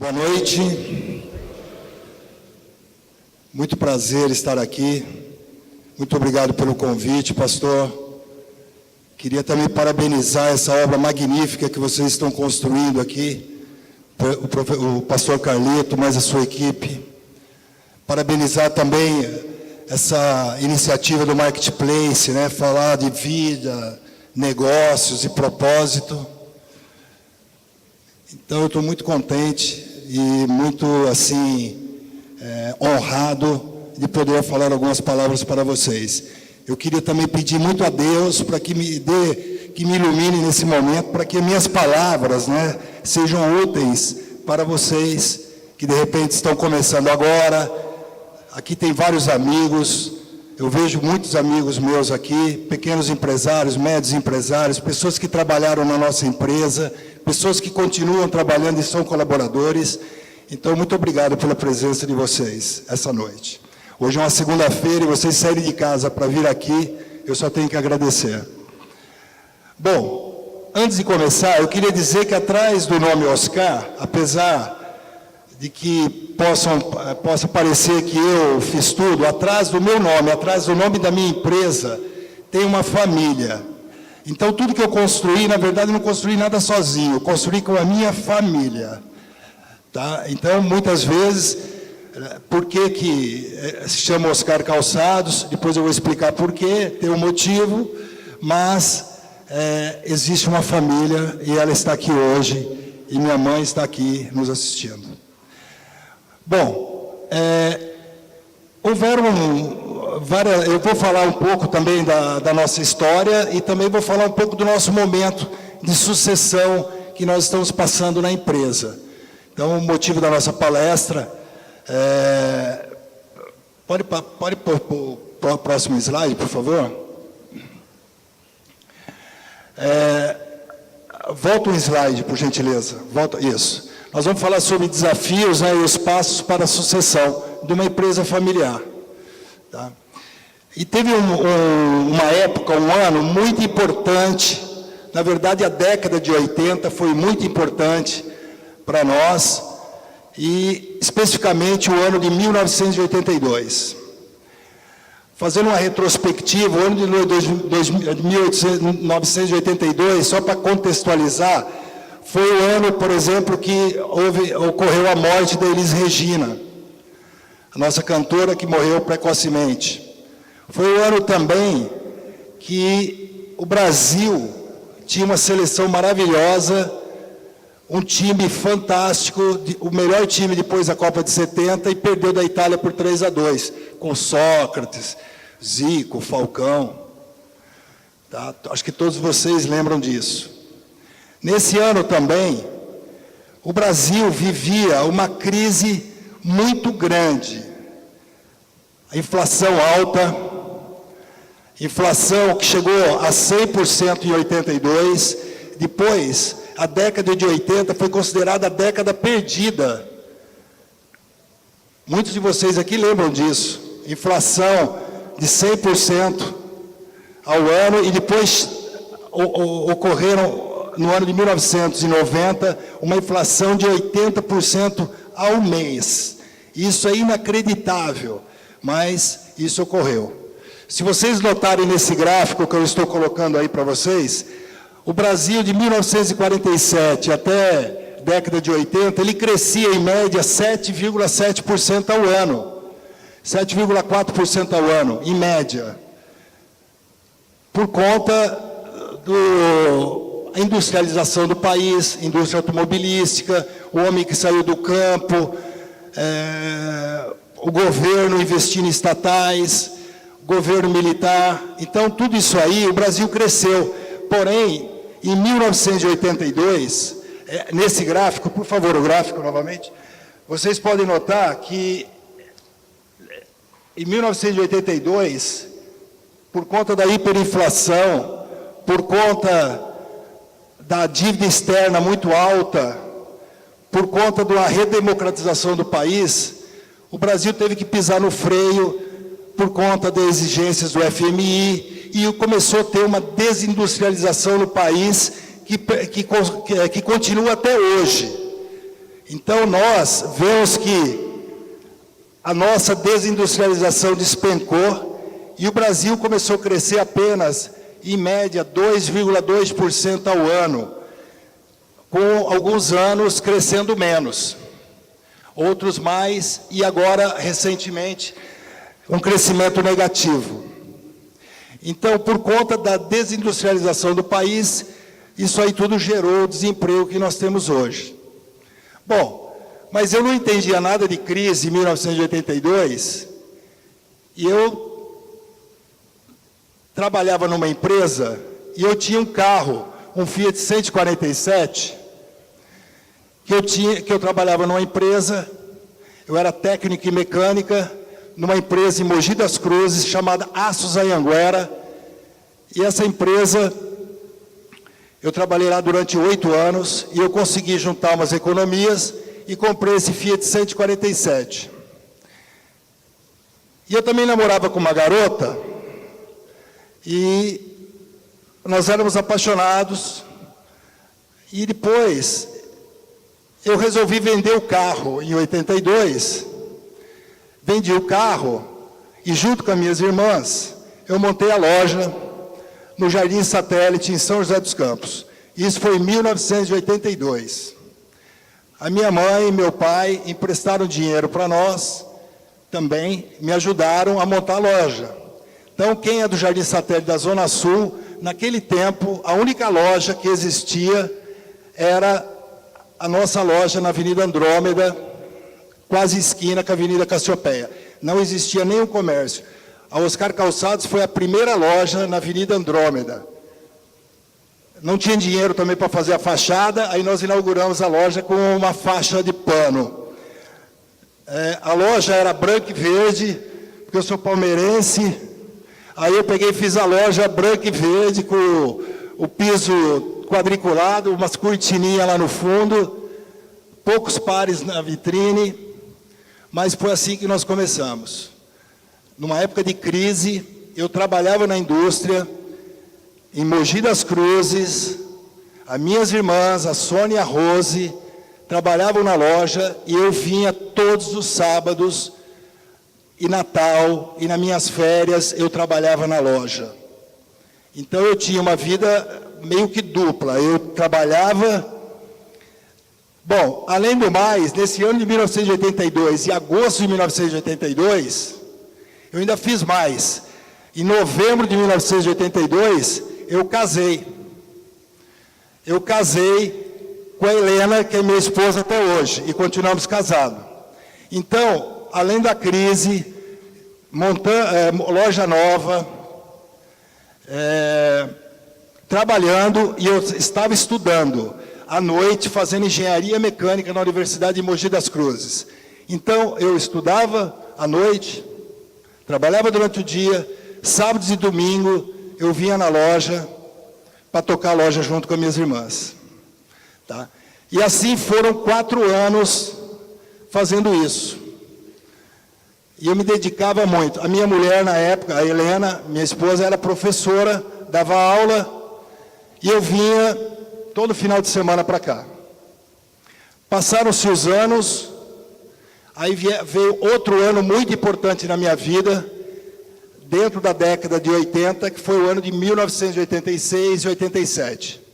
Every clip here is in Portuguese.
Boa noite. Muito prazer estar aqui. Muito obrigado pelo convite, pastor. Queria também parabenizar essa obra magnífica que vocês estão construindo aqui, o pastor Carlito, mais a sua equipe. Parabenizar também essa iniciativa do Marketplace, né? Falar de vida, negócios e propósito. Então, eu estou muito contente e muito, assim, honrado de poder falar algumas palavras para vocês. Eu queria também pedir muito a Deus para que me ilumine nesse momento, para que minhas palavras, né, sejam úteis para vocês que, de repente, estão começando agora. Aqui tem vários amigos, eu vejo muitos amigos meus aqui, pequenos empresários, médios empresários, pessoas que trabalharam na nossa empresa, pessoas que continuam trabalhando e são colaboradores. Então, muito obrigado pela presença de vocês essa noite. Hoje é uma segunda-feira e vocês saírem de casa para vir aqui, eu só tenho que agradecer. Bom, antes de começar, eu queria dizer que atrás do nome Oscar, apesar de que possa parecer que eu fiz tudo, atrás do meu nome, atrás do nome da minha empresa, tem uma família. Então, tudo que eu construí, na verdade, eu não construí nada sozinho, eu construí com a minha família. Tá? Então, muitas vezes, por que se chama Oscar Calçados? Depois eu vou explicar por quê, tem um motivo, mas existe uma família e ela está aqui hoje, e minha mãe está aqui nos assistindo. Bom, eu vou falar um pouco também da nossa história e também vou falar um pouco do nosso momento de sucessão que nós estamos passando na empresa. Então, o motivo da nossa palestra pode pôr o próximo slide, por favor? Volta um slide, por gentileza. Volta, isso. Nós vamos falar sobre desafios, né, e os passos para a sucessão de uma empresa familiar. Tá? E teve uma época, um ano muito importante, na verdade a década de 80 foi muito importante para nós, e especificamente o ano de 1982. Fazendo uma retrospectiva, o ano de 1982, só para contextualizar, foi o ano, por exemplo, que ocorreu a morte da Elis Regina, a nossa cantora que morreu precocemente. Foi o ano também que o Brasil tinha uma seleção maravilhosa, um time fantástico, o melhor time depois da Copa de 70, e perdeu da Itália por 3-2, com Sócrates, Zico, Falcão. Tá? Acho que todos vocês lembram disso. Nesse ano também, o Brasil vivia uma crise muito grande. A inflação alta, inflação que chegou a 100% em 82, depois, a década de 80 foi considerada a década perdida. Muitos de vocês aqui lembram disso. Inflação de 100% ao ano, e depois ocorreram, no ano de 1990, uma inflação de 80% ao mês. Isso é inacreditável, mas isso ocorreu. Se vocês notarem nesse gráfico que eu estou colocando aí para vocês, o Brasil de 1947 até década de 80, ele crescia em média 7,7% ao ano. 7,4% ao ano, em média. Por conta da industrialização do país, indústria automobilística, o homem que saiu do campo, o governo investindo em estatais, governo militar. Então, tudo isso aí, o Brasil cresceu. Porém, em 1982, nesse gráfico, por favor, o gráfico novamente, vocês podem notar que em 1982, por conta da hiperinflação, por conta da dívida externa muito alta, por conta da redemocratização do país, o Brasil teve que pisar no freio por conta das exigências do FMI, e começou a ter uma desindustrialização no país que continua até hoje. Então, nós vemos que a nossa desindustrialização despencou e o Brasil começou a crescer apenas, em média, 2,2% ao ano, com alguns anos crescendo menos, outros mais, e agora, recentemente, um crescimento negativo. Então, por conta da desindustrialização do país, isso aí tudo gerou o desemprego que nós temos hoje. Bom, mas eu não entendia nada de crise em 1982, e eu trabalhava numa empresa, e eu tinha um carro, um Fiat 147, que eu trabalhava numa empresa, eu era técnico em mecânica, numa empresa em Mogi das Cruzes, chamada Aços Anhanguera, e essa empresa, eu trabalhei lá durante 8 anos, e eu consegui juntar umas economias, e comprei esse Fiat 147. E eu também namorava com uma garota, e nós éramos apaixonados, e depois eu resolvi vender o carro em 82, vendi o carro, e junto com as minhas irmãs, eu montei a loja no Jardim Satélite, em São José dos Campos. Isso foi em 1982. A minha mãe e meu pai emprestaram dinheiro para nós, também me ajudaram a montar a loja. Então, quem é do Jardim Satélite da Zona Sul, naquele tempo, a única loja que existia era a nossa loja na Avenida Andrômeda, quase esquina com a Avenida Cassiopeia. Não existia nenhum comércio. A Oscar Calçados foi a primeira loja na Avenida Andrômeda. Não tinha dinheiro também para fazer a fachada, aí nós inauguramos a loja com uma faixa de pano. A loja era branca e verde, porque eu sou palmeirense, aí eu peguei e fiz a loja branca e verde, com o piso quadriculado, umas cortininhas lá no fundo, poucos pares na vitrine, mas foi assim que nós começamos. Numa época de crise, eu trabalhava na indústria, em Mogi das Cruzes, as minhas irmãs, a Sônia e a Rose, trabalhavam na loja e eu vinha todos os sábados e Natal e nas minhas férias eu trabalhava na loja. Então eu tinha uma vida meio que dupla, eu trabalhava. Bom, além do mais, nesse ano de 1982 e agosto de 1982, eu ainda fiz mais. Em novembro de 1982, eu casei. Eu casei com a Helena, que é minha esposa até hoje, e continuamos casados. Então, além da crise, loja nova, trabalhando, e eu estava estudando à noite, fazendo engenharia mecânica na Universidade de Mogi das Cruzes. Então, eu estudava à noite, trabalhava durante o dia, sábados e domingo, eu vinha na loja para tocar a loja junto com as minhas irmãs. Tá? E assim foram 4 anos fazendo isso. E eu me dedicava muito. A minha mulher, na época, a Helena, minha esposa, era professora, dava aula, e eu vinha todo final de semana para cá. Passaram-se os anos, aí veio outro ano muito importante na minha vida, dentro da década de 80, que foi o ano de 1986 e 87.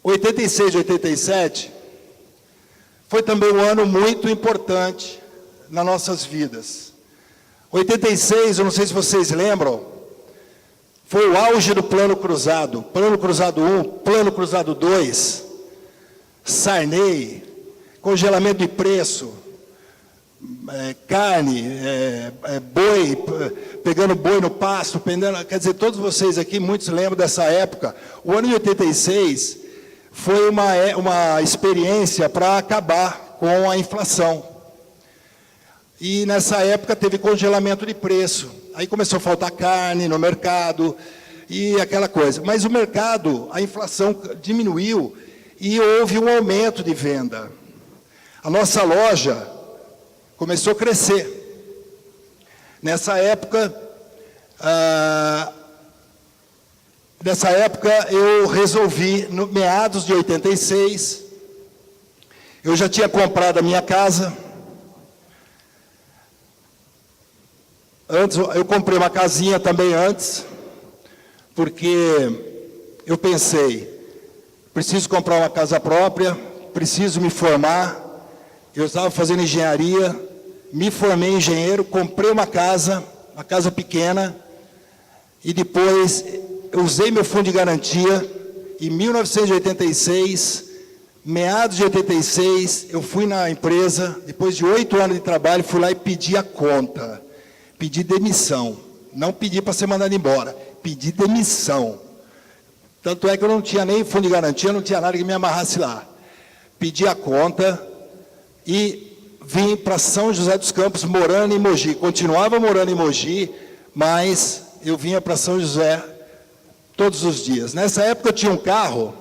86 e 87 foi também um ano muito importante nas nossas vidas. 86, eu não sei se vocês lembram, foi o auge do Plano Cruzado. Plano Cruzado 1, Plano Cruzado 2, Sarney, congelamento de preço, carne, boi, pegando boi no pasto, quer dizer, todos vocês aqui, muitos lembram dessa época. O ano de 86 foi uma experiência para acabar com a inflação. E nessa época teve congelamento de preço. Aí começou a faltar carne no mercado e aquela coisa. Mas o mercado, a inflação diminuiu e houve um aumento de venda. A nossa loja começou a crescer. Nessa época eu resolvi, no meados de 86, Eu já tinha comprado a minha casa. Antes, eu comprei uma casinha também antes, porque eu pensei, preciso comprar uma casa própria, preciso me formar. Eu estava fazendo engenharia, me formei engenheiro, comprei uma casa pequena, e depois eu usei meu fundo de garantia. Em 1986, meados de 86, eu fui na empresa, depois de 8 anos de trabalho, fui lá e pedi a conta, pedi demissão. Não pedi para ser mandado embora, pedi demissão. Tanto é que eu não tinha nem fundo de garantia, não tinha nada que me amarrasse lá. Pedi a conta e vim para São José dos Campos, morando em Mogi. Continuava morando em Mogi, mas eu vinha para São José todos os dias. Nessa época eu tinha um carro,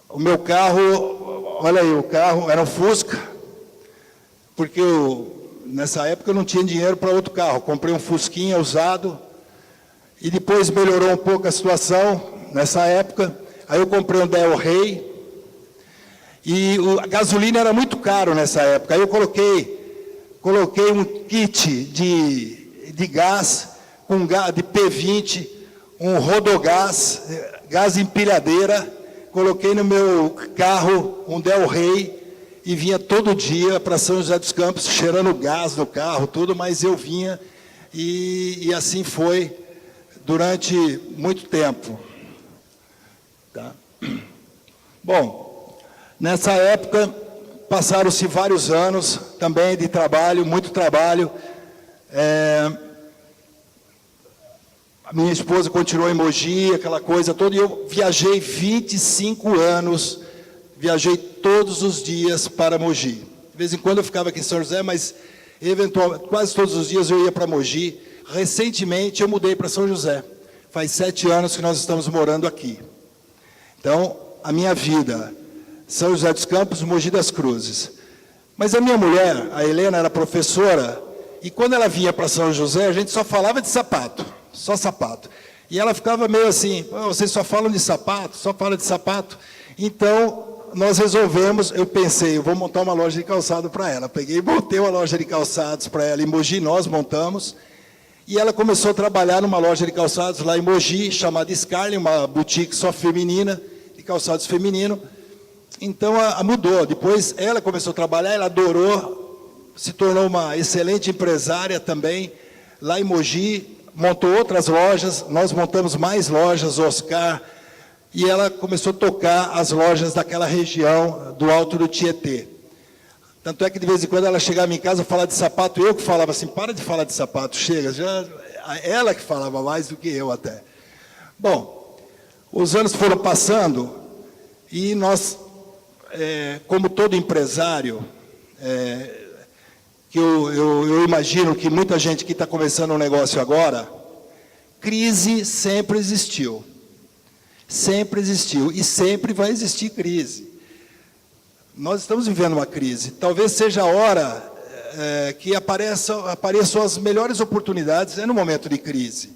o meu carro, olha aí, o carro era um Fusca, porque nessa época eu não tinha dinheiro para outro carro, comprei um Fusquinha usado, e depois melhorou um pouco a situação, nessa época, aí eu comprei um Del Rey, e a gasolina era muito caro nessa época, aí eu coloquei um kit de gás, de P20, um rodogás, gás empilhadeira, coloquei no meu carro um Del Rey e vinha todo dia para São José dos Campos, cheirando gás no carro, tudo, mas eu vinha e assim foi durante muito tempo. Tá? Bom, nessa época passaram-se vários anos também de trabalho, muito trabalho. A minha esposa continuou em Mogi, aquela coisa toda, e eu viajei 25 anos, viajei todos os dias para Mogi. De vez em quando eu ficava aqui em São José, mas eventualmente, quase todos os dias eu ia para Mogi. Recentemente eu mudei para São José. Faz 7 anos que nós estamos morando aqui. Então, a minha vida, São José dos Campos, Mogi das Cruzes. Mas a minha mulher, a Helena, era professora, e quando ela vinha para São José, a gente só falava de sapato. Só sapato. E ela ficava meio assim, vocês só falam de sapato, só falam de sapato. Então, nós resolvemos, eu pensei, eu vou montar uma loja de calçado para ela. Peguei e montei uma loja de calçados para ela em Mogi, nós montamos. E ela começou a trabalhar numa loja de calçados lá em Mogi, chamada Scarlett, uma boutique só feminina, de calçados feminino. Então, mudou. Depois, ela começou a trabalhar, ela adorou, se tornou uma excelente empresária também, lá em Mogi. Montou outras lojas, nós montamos mais lojas, Oscar, e ela começou a tocar as lojas daquela região do Alto do Tietê. Tanto é que de vez em quando ela chegava em casa falar de sapato, eu que falava assim, para de falar de sapato, chega, ela que falava mais do que eu até. Bom, os anos foram passando e nós, como todo empresário, que eu imagino que muita gente que está começando um negócio agora, crise sempre existiu. Sempre existiu e sempre vai existir crise. Nós estamos vivendo uma crise. Talvez seja a hora que apareçam as melhores oportunidades no momento de crise.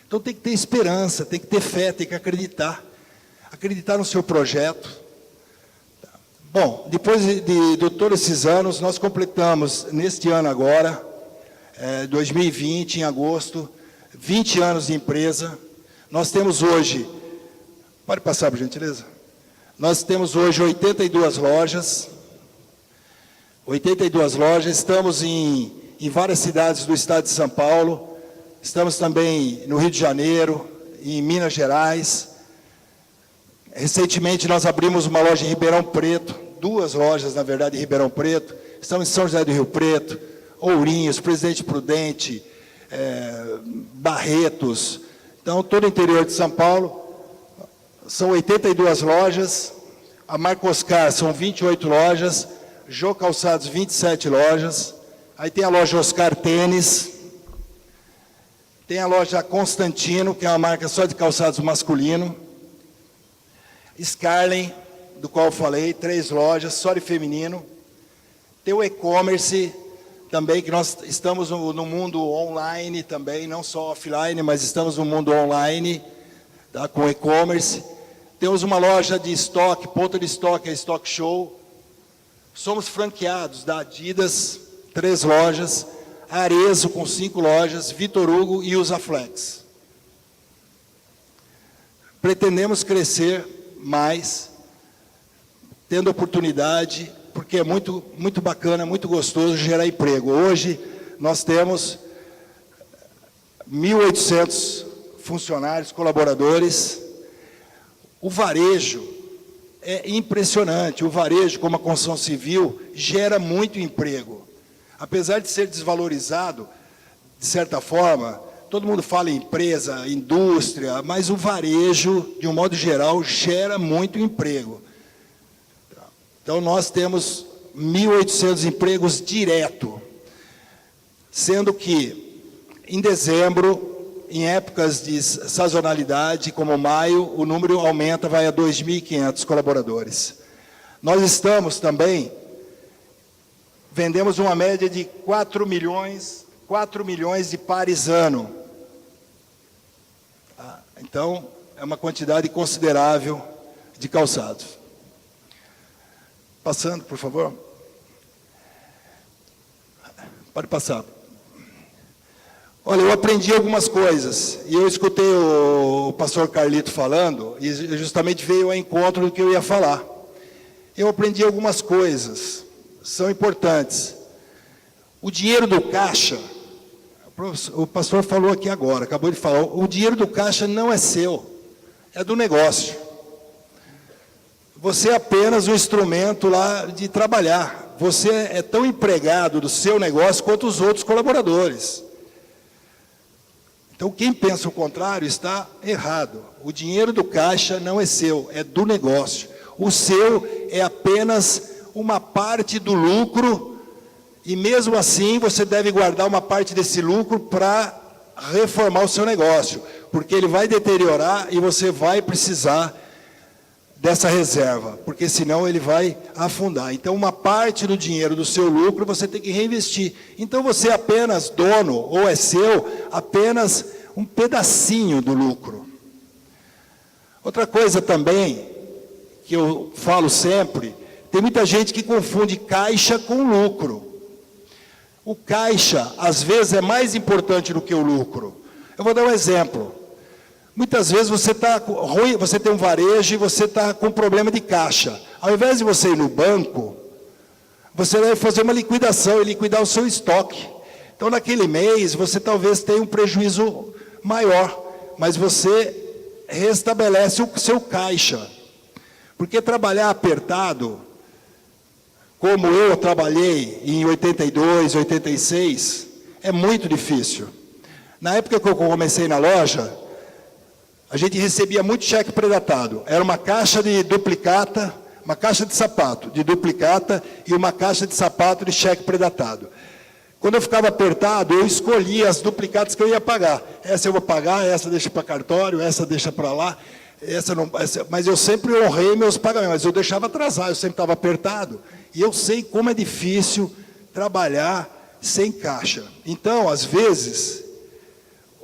Então tem que ter esperança, tem que ter fé, tem que acreditar. Acreditar no seu projeto. Bom, depois de todos esses anos, nós completamos, neste ano agora, 2020, em agosto, 20 anos de empresa. Nós temos hoje, pode passar, por gentileza? Nós temos hoje 82 lojas, estamos em várias cidades do estado de São Paulo, estamos também no Rio de Janeiro, em Minas Gerais. Recentemente nós abrimos uma loja em Ribeirão Preto, 2 lojas, na verdade, em Ribeirão Preto. Estamos em São José do Rio Preto, Ourinhos, Presidente Prudente, Barretos. Então, todo o interior de São Paulo. São 82 lojas. A marca Oscar são 28 lojas. Jô Calçados, 27 lojas. Aí tem a loja Oscar Tênis. Tem a loja Constantino, que é uma marca só de calçados masculino. Scarlett, do qual eu falei, 3 lojas, só de feminino. Tem o e-commerce também, que nós estamos no mundo online também, não só offline, mas estamos no mundo online, tá, com e-commerce. Temos uma loja de estoque, ponta de estoque, a Stock Show, Somos franqueados da Adidas, 3 lojas, Arezzo com 5 lojas, Vitor Hugo e Usaflex. Pretendemos crescer mais, tendo oportunidade, porque é muito, muito bacana, muito gostoso gerar emprego. Hoje, nós temos 1.800 funcionários, colaboradores. O varejo é impressionante. O varejo, como a construção civil, gera muito emprego. Apesar de ser desvalorizado, de certa forma, todo mundo fala em empresa, indústria, mas o varejo, de um modo geral, gera muito emprego. Então, nós temos 1.800 empregos direto, sendo que, em dezembro, em épocas de sazonalidade, como maio, o número aumenta, vai a 2.500 colaboradores. Nós estamos também, vendemos uma média de 4 milhões de pares ano. Então, é uma quantidade considerável de calçados. Passando, por favor. Pode passar. Olha, eu aprendi algumas coisas, e eu escutei o pastor Carlito falando, e justamente veio ao encontro do que eu ia falar. Eu aprendi algumas coisas, são importantes. O dinheiro do caixa, o pastor falou aqui agora, acabou de falar, o dinheiro do caixa não é seu, é do negócio. Você é apenas um instrumento lá de trabalhar. Você é tão empregado do seu negócio quanto os outros colaboradores. Então, quem pensa o contrário está errado. O dinheiro do caixa não é seu, é do negócio. O seu é apenas uma parte do lucro, e mesmo assim você deve guardar uma parte desse lucro para reformar o seu negócio, porque ele vai deteriorar e você vai precisar dessa reserva, porque senão ele vai afundar. Então, uma parte do dinheiro do seu lucro você tem que reinvestir. Então, você é apenas dono, ou é seu, apenas um pedacinho do lucro. Outra coisa também, que eu falo sempre, tem muita gente que confunde caixa com lucro. O caixa, às vezes, é mais importante do que o lucro. Eu vou dar um exemplo. Muitas vezes você está ruim, você tem um varejo e você está com problema de caixa. Ao invés de você ir no banco, você deve fazer uma liquidação e liquidar o seu estoque. Então, naquele mês, você talvez tenha um prejuízo maior, mas você restabelece o seu caixa. Porque trabalhar apertado, como eu trabalhei em 82, 86, é muito difícil. Na época que eu comecei na loja, a gente recebia muito cheque predatado. Era uma caixa de duplicata, uma caixa de sapato de duplicata e uma caixa de sapato de cheque predatado. Quando eu ficava apertado, eu escolhia as duplicatas que eu ia pagar. Essa eu vou pagar, essa deixa para cartório, essa deixa para lá, essa não, mas eu sempre honrei meus pagamentos, mas eu deixava atrasar, eu sempre estava apertado. E eu sei como é difícil trabalhar sem caixa. Então, às vezes,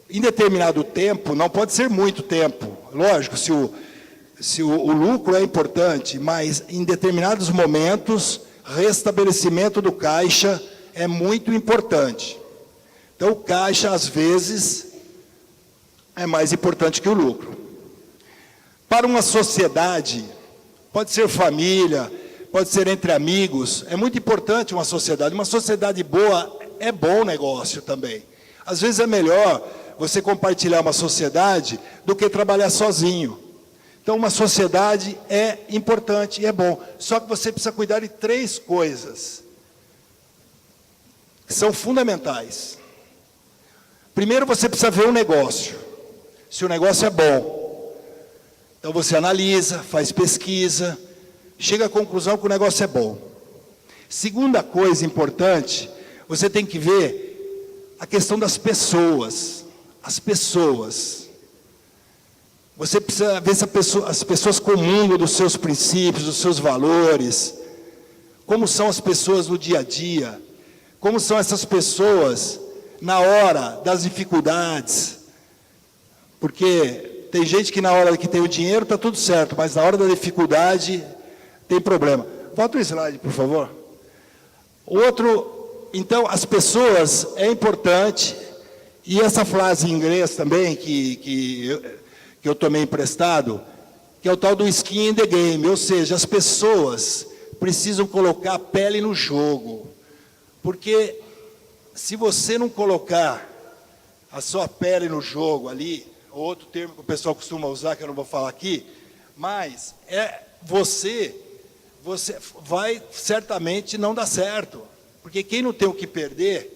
em determinado tempo, não pode ser muito tempo, lógico, se o lucro é importante, mas em determinados momentos, restabelecimento do caixa é muito importante. Então, o caixa, às vezes, é mais importante que o lucro. Para uma sociedade, pode ser família, pode ser entre amigos, é muito importante uma sociedade. Uma sociedade boa é bom negócio também. Às vezes é melhor você compartilhar uma sociedade do que trabalhar sozinho. Então, uma sociedade é importante e é bom. Só que você precisa cuidar de 3 coisas que são fundamentais. Primeiro, você precisa ver o negócio. Se o negócio é bom. Então, você analisa, faz pesquisa, chega à conclusão que o negócio é bom. Segunda coisa importante, você tem que ver a questão das pessoas. As pessoas. Você precisa ver se as pessoas comungam dos seus princípios, dos seus valores. Como são as pessoas no dia a dia. Como são essas pessoas na hora das dificuldades. Porque tem gente que na hora que tem o dinheiro está tudo certo, mas na hora da dificuldade tem problema. Volta o slide, por favor. Então, as pessoas, é importante, e essa frase em inglês também, que eu tomei emprestado, que é o tal do skin in the game, ou seja, as pessoas precisam colocar a pele no jogo, porque se você não colocar a sua pele no jogo ali, outro termo que o pessoal costuma usar, que eu não vou falar aqui, mas você vai certamente não dar certo, porque quem não tem o que perder,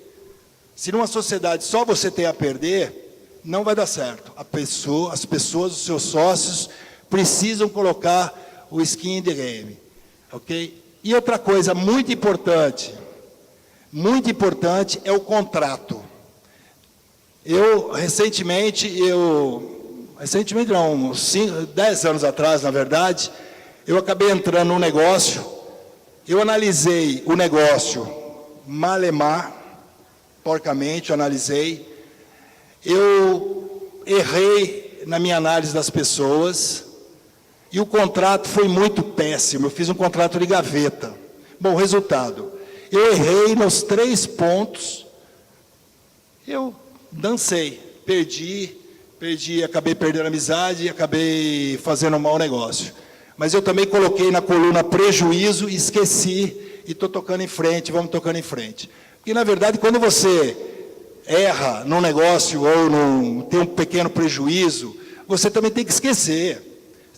se numa sociedade só você tem a perder, não vai dar certo. As pessoas, os seus sócios, precisam colocar o skin in the game, ok? E outra coisa muito importante é o contrato. Recentemente não, uns 10 anos atrás, na verdade, eu acabei entrando num negócio, eu analisei o negócio malemar, porcamente, eu errei na minha análise das pessoas, e o contrato foi muito péssimo, eu fiz um contrato de gaveta. Bom, resultado, eu errei nos 3 pontos, eu dancei, perdi, acabei perdendo a amizade e acabei fazendo um mau negócio. Mas eu também coloquei na coluna prejuízo e esqueci, e estou tocando em frente, vamos tocando em frente. Porque, na verdade, quando você erra num negócio ou tem um pequeno prejuízo, você também tem que esquecer.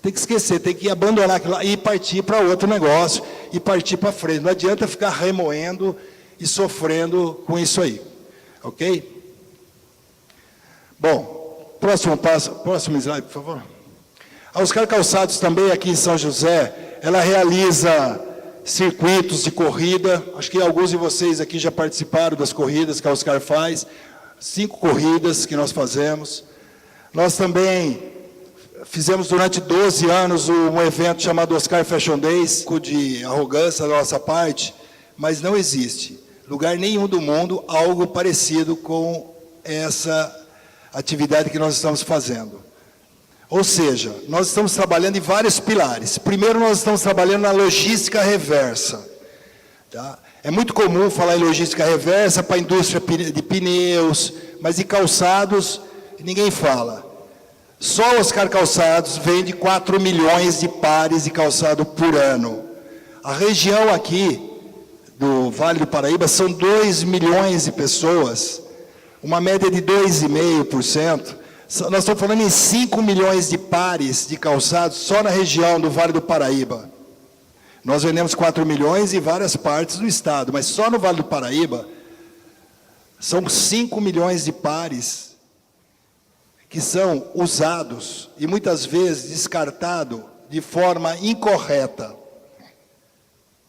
Tem que abandonar aquilo lá e partir para outro negócio, e partir para frente. Não adianta ficar remoendo e sofrendo com isso aí. Ok? Bom, próximo slide, por favor. A Oscar Calçados também, aqui em São José, ela realiza circuitos de corrida. Acho que alguns de vocês aqui já participaram das corridas que a Oscar faz. 5 corridas que nós fazemos. Nós também fizemos durante 12 anos um evento chamado Oscar Fashion Days, de arrogância da nossa parte, mas não existe lugar nenhum do mundo algo parecido com essa atividade que nós estamos fazendo. Ou seja, nós estamos trabalhando em vários pilares. Primeiro, nós estamos trabalhando na logística reversa. Tá? É muito comum falar em logística reversa para a indústria de pneus, mas em calçados ninguém fala. Só Oscar Calçados vende 4 milhões de pares de calçado por ano. A região aqui do Vale do Paraíba são 2 milhões de pessoas, uma média de 2,5%. Nós estamos falando em 5 milhões de pares de calçados só na região do Vale do Paraíba. Nós vendemos 4 milhões em várias partes do estado, mas só no Vale do Paraíba são 5 milhões de pares que são usados e muitas vezes descartados de forma incorreta.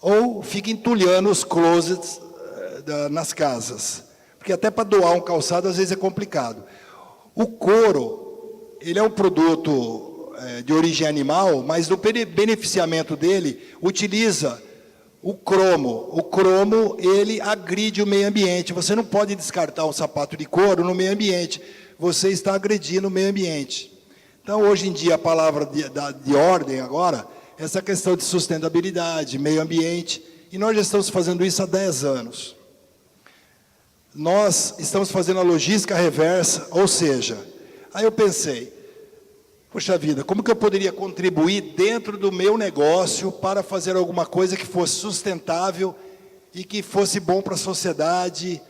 Ou fica entulhando os closets nas casas. Porque até para doar um calçado às vezes é complicado. O couro, ele é um produto de origem animal, mas no beneficiamento dele, utiliza o cromo. O cromo, ele agride o meio ambiente. Você não pode descartar um sapato de couro no meio ambiente. Você está agredindo o meio ambiente. Então, hoje em dia, a palavra de ordem agora, é essa questão de sustentabilidade, meio ambiente, e nós já estamos fazendo isso há 10 anos. Nós estamos fazendo a logística reversa, ou seja, aí eu pensei, poxa vida, como que eu poderia contribuir dentro do meu negócio para fazer alguma coisa que fosse sustentável e que fosse bom para a sociedade,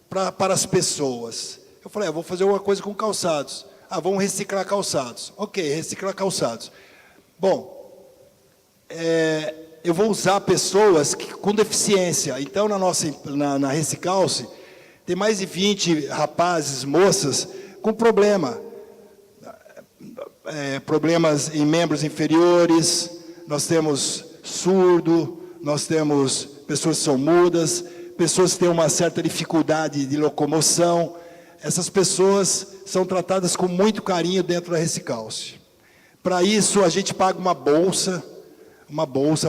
para as pessoas. Eu falei, vou fazer alguma coisa com calçados. Vamos reciclar calçados. Ok, reciclar calçados. Bom, eu vou usar pessoas com deficiência. Então, na Recicalce, tem mais de 20 rapazes, moças, com problemas em membros inferiores, nós temos surdo, nós temos pessoas que são mudas, pessoas que têm uma certa dificuldade de locomoção. Essas pessoas são tratadas com muito carinho dentro da Recicalce. Para isso, a gente paga uma bolsa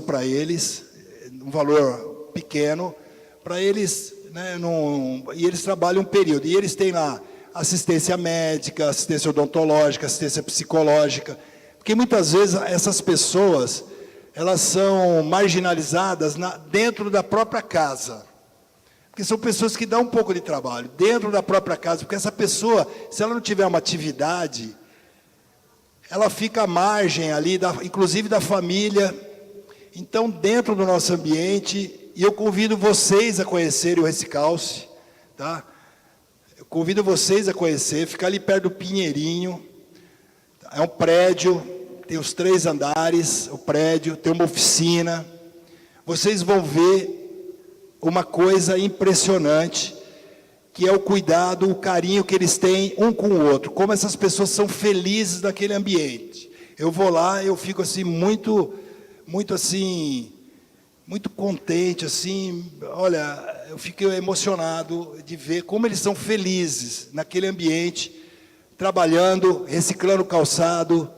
para eles, um valor pequeno, para eles... e eles trabalham um período, e eles têm lá assistência médica, assistência odontológica, assistência psicológica, porque muitas vezes essas pessoas, elas são marginalizadas dentro da própria casa. Porque são pessoas que dão um pouco de trabalho, dentro da própria casa, porque essa pessoa, se ela não tiver uma atividade, ela fica à margem ali, inclusive da família. Então, dentro do nosso ambiente, e eu convido vocês a conhecerem o Recicalce, tá? Eu convido vocês a conhecer, fica ali perto do Pinheirinho, é um prédio, tem os 3 andares, o prédio, tem uma oficina. Vocês vão ver uma coisa impressionante, que é o cuidado, o carinho que eles têm um com o outro, como essas pessoas são felizes naquele ambiente. Eu vou lá, eu fico assim muito contente, assim, olha, eu fico emocionado de ver como eles são felizes naquele ambiente, trabalhando, reciclando calçado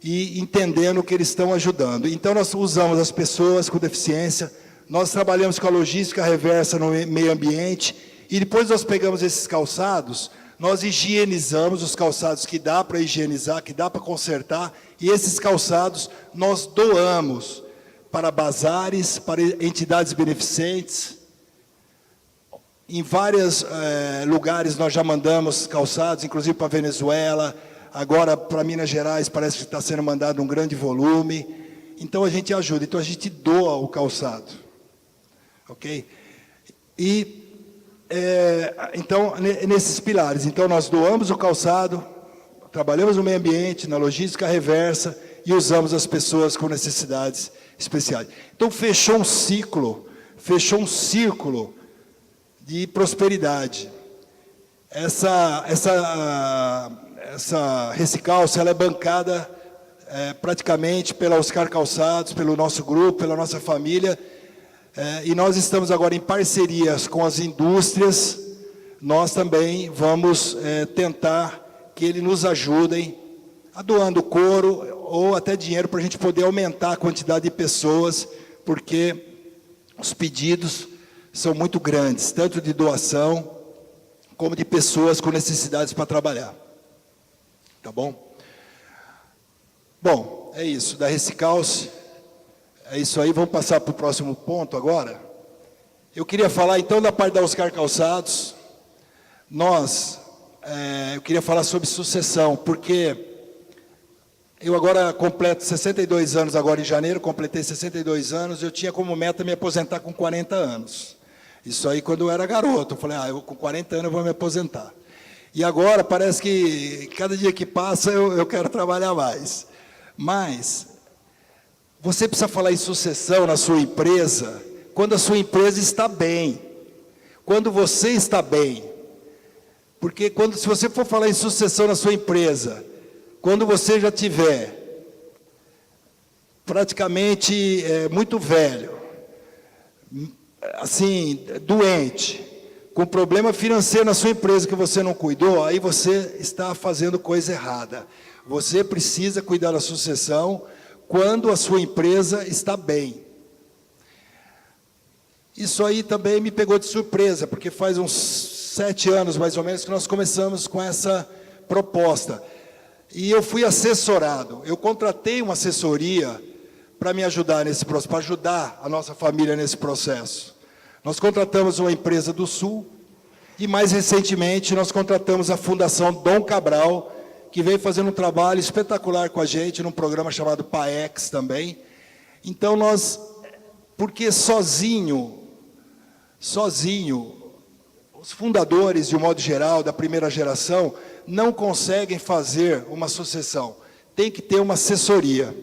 e entendendo que eles estão ajudando. Então, nós usamos as pessoas com deficiência, nós trabalhamos com a logística reversa no meio ambiente, e depois nós pegamos esses calçados, nós higienizamos os calçados que dá para higienizar, que dá para consertar, e esses calçados nós doamos para bazares, para entidades beneficentes. Em vários lugares nós já mandamos calçados, inclusive para a Venezuela, agora para Minas Gerais parece que está sendo mandado um grande volume. Então a gente ajuda, então a gente doa o calçado. Ok? E, então, nesses pilares, então nós doamos o calçado, trabalhamos no meio ambiente, na logística reversa e usamos as pessoas com necessidades especiais. Então fechou um ciclo, fechou um círculo de prosperidade. Essa Recicalce, ela é bancada praticamente pela Oscar Calçados, pelo nosso grupo, pela nossa família, e nós estamos agora em parcerias com as indústrias. Nós também vamos tentar que eles nos ajudem, doando couro ou até dinheiro para a gente poder aumentar a quantidade de pessoas, porque os pedidos são muito grandes, tanto de doação, como de pessoas com necessidades para trabalhar. Tá bom? Bom, é isso, da Recicalce, é isso aí, vamos passar para o próximo ponto agora. Eu queria falar então da parte da Oscar Calçados. Eu queria falar sobre sucessão, porque eu agora completo 62 anos, agora em janeiro, completei 62 anos, eu tinha como meta me aposentar com 40 anos. Isso aí quando eu era garoto, eu falei, com 40 anos eu vou me aposentar. E agora parece que cada dia que passa eu quero trabalhar mais. Mas você precisa falar em sucessão na sua empresa quando a sua empresa está bem, quando você está bem. Porque se você for falar em sucessão na sua empresa, quando você já tiver praticamente muito velho, assim, doente, com problema financeiro na sua empresa que você não cuidou, aí você está fazendo coisa errada. Você precisa cuidar da sucessão quando a sua empresa está bem. Isso aí também me pegou de surpresa, porque faz uns 7 anos, mais ou menos, que nós começamos com essa proposta. E eu fui assessorado, eu contratei uma assessoria para me ajudar nesse processo, para ajudar a nossa família nesse processo. Nós contratamos uma empresa do Sul, e mais recentemente nós contratamos a Fundação Dom Cabral, que veio fazendo um trabalho espetacular com a gente, num programa chamado PAEX também. Então porque sozinho, os fundadores, de um modo geral, da primeira geração, não conseguem fazer uma sucessão. Tem que ter uma assessoria.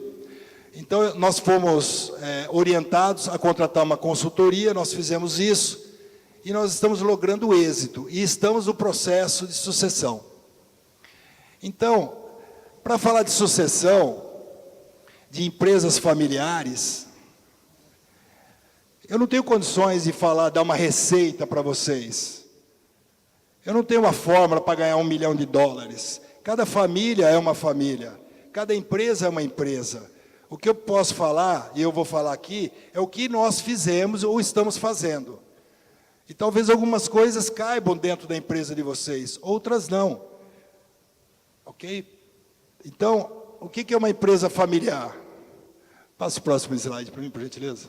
Então, nós fomos orientados a contratar uma consultoria, nós fizemos isso, e nós estamos logrando êxito, e estamos no processo de sucessão. Então, para falar de sucessão, de empresas familiares, eu não tenho condições de dar uma receita para vocês. Eu não tenho uma fórmula para ganhar $1 milhão. Cada família é uma família, cada empresa é uma empresa. O que eu posso falar, e eu vou falar aqui, é o que nós fizemos ou estamos fazendo. E talvez algumas coisas caibam dentro da empresa de vocês, outras não. Ok? Então, o que é uma empresa familiar? Passa o próximo slide para mim, por gentileza.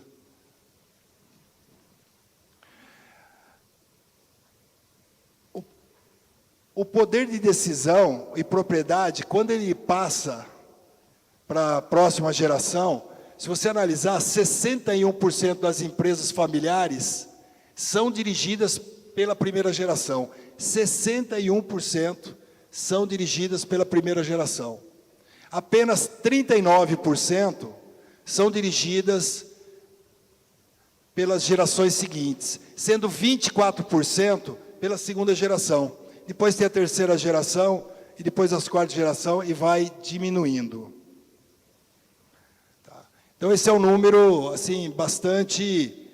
o poder de decisão e propriedade, quando ele passa para a próxima geração, se você analisar, 61% das empresas familiares são dirigidas pela primeira geração. 61% são dirigidas pela primeira geração. Apenas 39% são dirigidas pelas gerações seguintes, sendo 24% pela segunda geração. Depois tem a terceira geração, e depois a quarta geração, e vai diminuindo. Tá. Então, esse é um número assim, bastante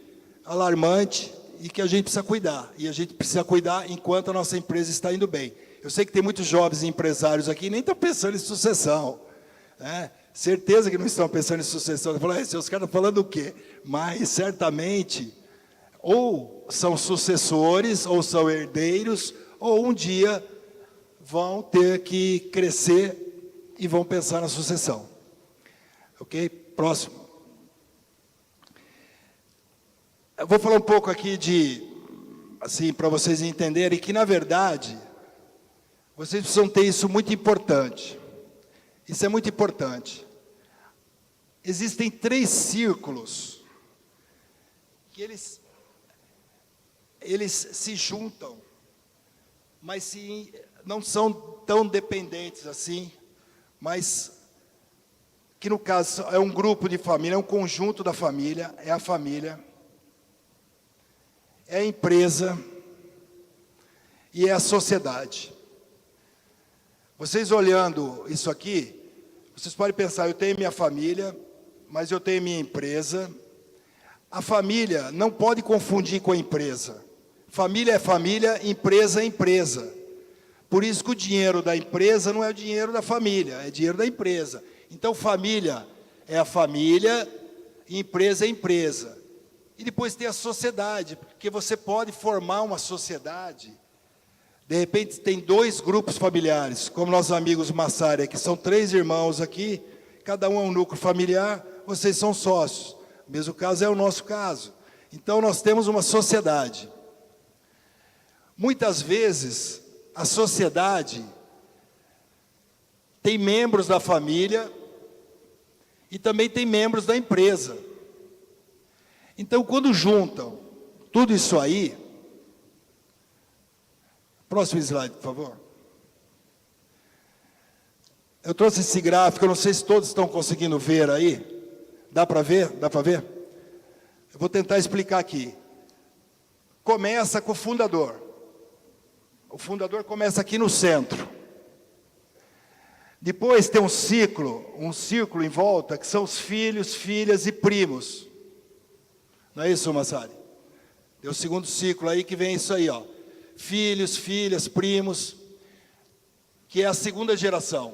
alarmante, e que a gente precisa cuidar. E a gente precisa cuidar enquanto a nossa empresa está indo bem. Eu sei que tem muitos jovens empresários aqui que nem estão pensando em sucessão, né? Certeza que não estão pensando em sucessão. Eu falo, os caras estão falando o quê? Mas, certamente, ou são sucessores, ou são herdeiros, ou um dia vão ter que crescer e vão pensar na sucessão. Ok? Próximo. Eu vou falar um pouco aqui assim, para vocês entenderem que, na verdade, vocês precisam ter isso muito importante. Isso é muito importante. Existem 3 círculos que eles se juntam, mas não são tão dependentes assim, mas que no caso é um grupo de família, é um conjunto da família, é a família, é a empresa e é a sociedade. Vocês olhando isso aqui, vocês podem pensar, eu tenho minha família, mas eu tenho minha empresa. A família não pode confundir com a empresa. Família é família, empresa é empresa. Por isso que o dinheiro da empresa não é o dinheiro da família, é dinheiro da empresa. Então, família é a família, empresa é a empresa. E depois tem a sociedade, porque você pode formar uma sociedade. De repente, tem 2 grupos familiares, como nossos amigos Massari, que são 3 irmãos aqui, cada um é um núcleo familiar, vocês são sócios. O mesmo caso é o nosso caso. Então, nós temos uma sociedade. Muitas vezes, a sociedade tem membros da família e também tem membros da empresa. Então, quando juntam tudo isso aí, próximo slide, por favor. Eu trouxe esse gráfico, eu não sei se todos estão conseguindo ver aí. Dá para ver? Dá para ver? Eu vou tentar explicar aqui. Começa com o fundador. O fundador começa aqui no centro. Depois tem um círculo em volta, que são os filhos, filhas e primos. Não é isso, Massari? Tem o segundo ciclo aí que vem isso aí, ó. Filhos, filhas, primos, que é a segunda geração.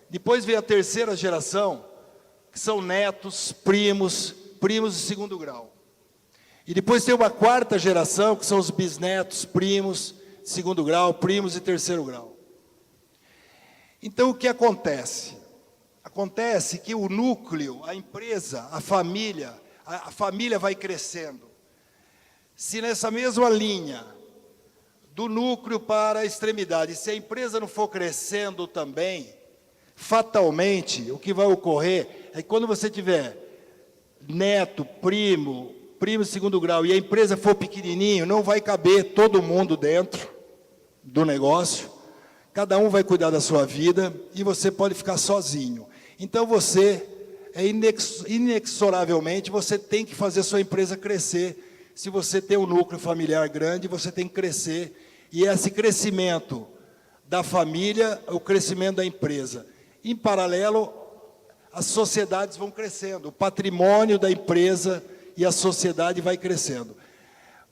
Depois vem a terceira geração, que são netos, primos de segundo grau. E depois tem uma quarta geração, que são os bisnetos, primos de segundo grau, primos de terceiro grau. Então, o que acontece? Acontece que o núcleo, a empresa, a família vai crescendo. Se nessa mesma linha, do núcleo para a extremidade, se a empresa não for crescendo também, fatalmente, o que vai ocorrer é que quando você tiver neto, primo de segundo grau, e a empresa for pequenininho, não vai caber todo mundo dentro do negócio, cada um vai cuidar da sua vida, e você pode ficar sozinho. Então, você, inexoravelmente, você tem que fazer a sua empresa crescer. Se você tem um núcleo familiar grande, você tem que crescer. E esse crescimento da família, o crescimento da empresa. Em paralelo, as sociedades vão crescendo, o patrimônio da empresa e a sociedade vai crescendo.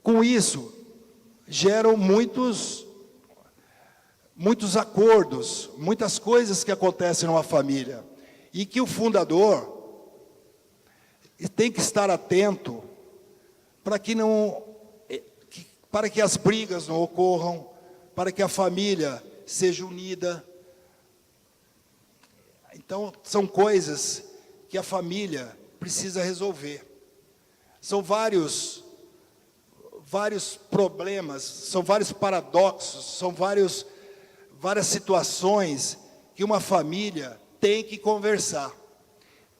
Com isso, geram muitos acordos, muitas coisas que acontecem numa família. E que o fundador tem que estar atento para que as brigas não ocorram, para que a família seja unida. Então, são coisas que a família precisa resolver. São vários problemas, são vários paradoxos, são vários várias situações que uma família tem que conversar.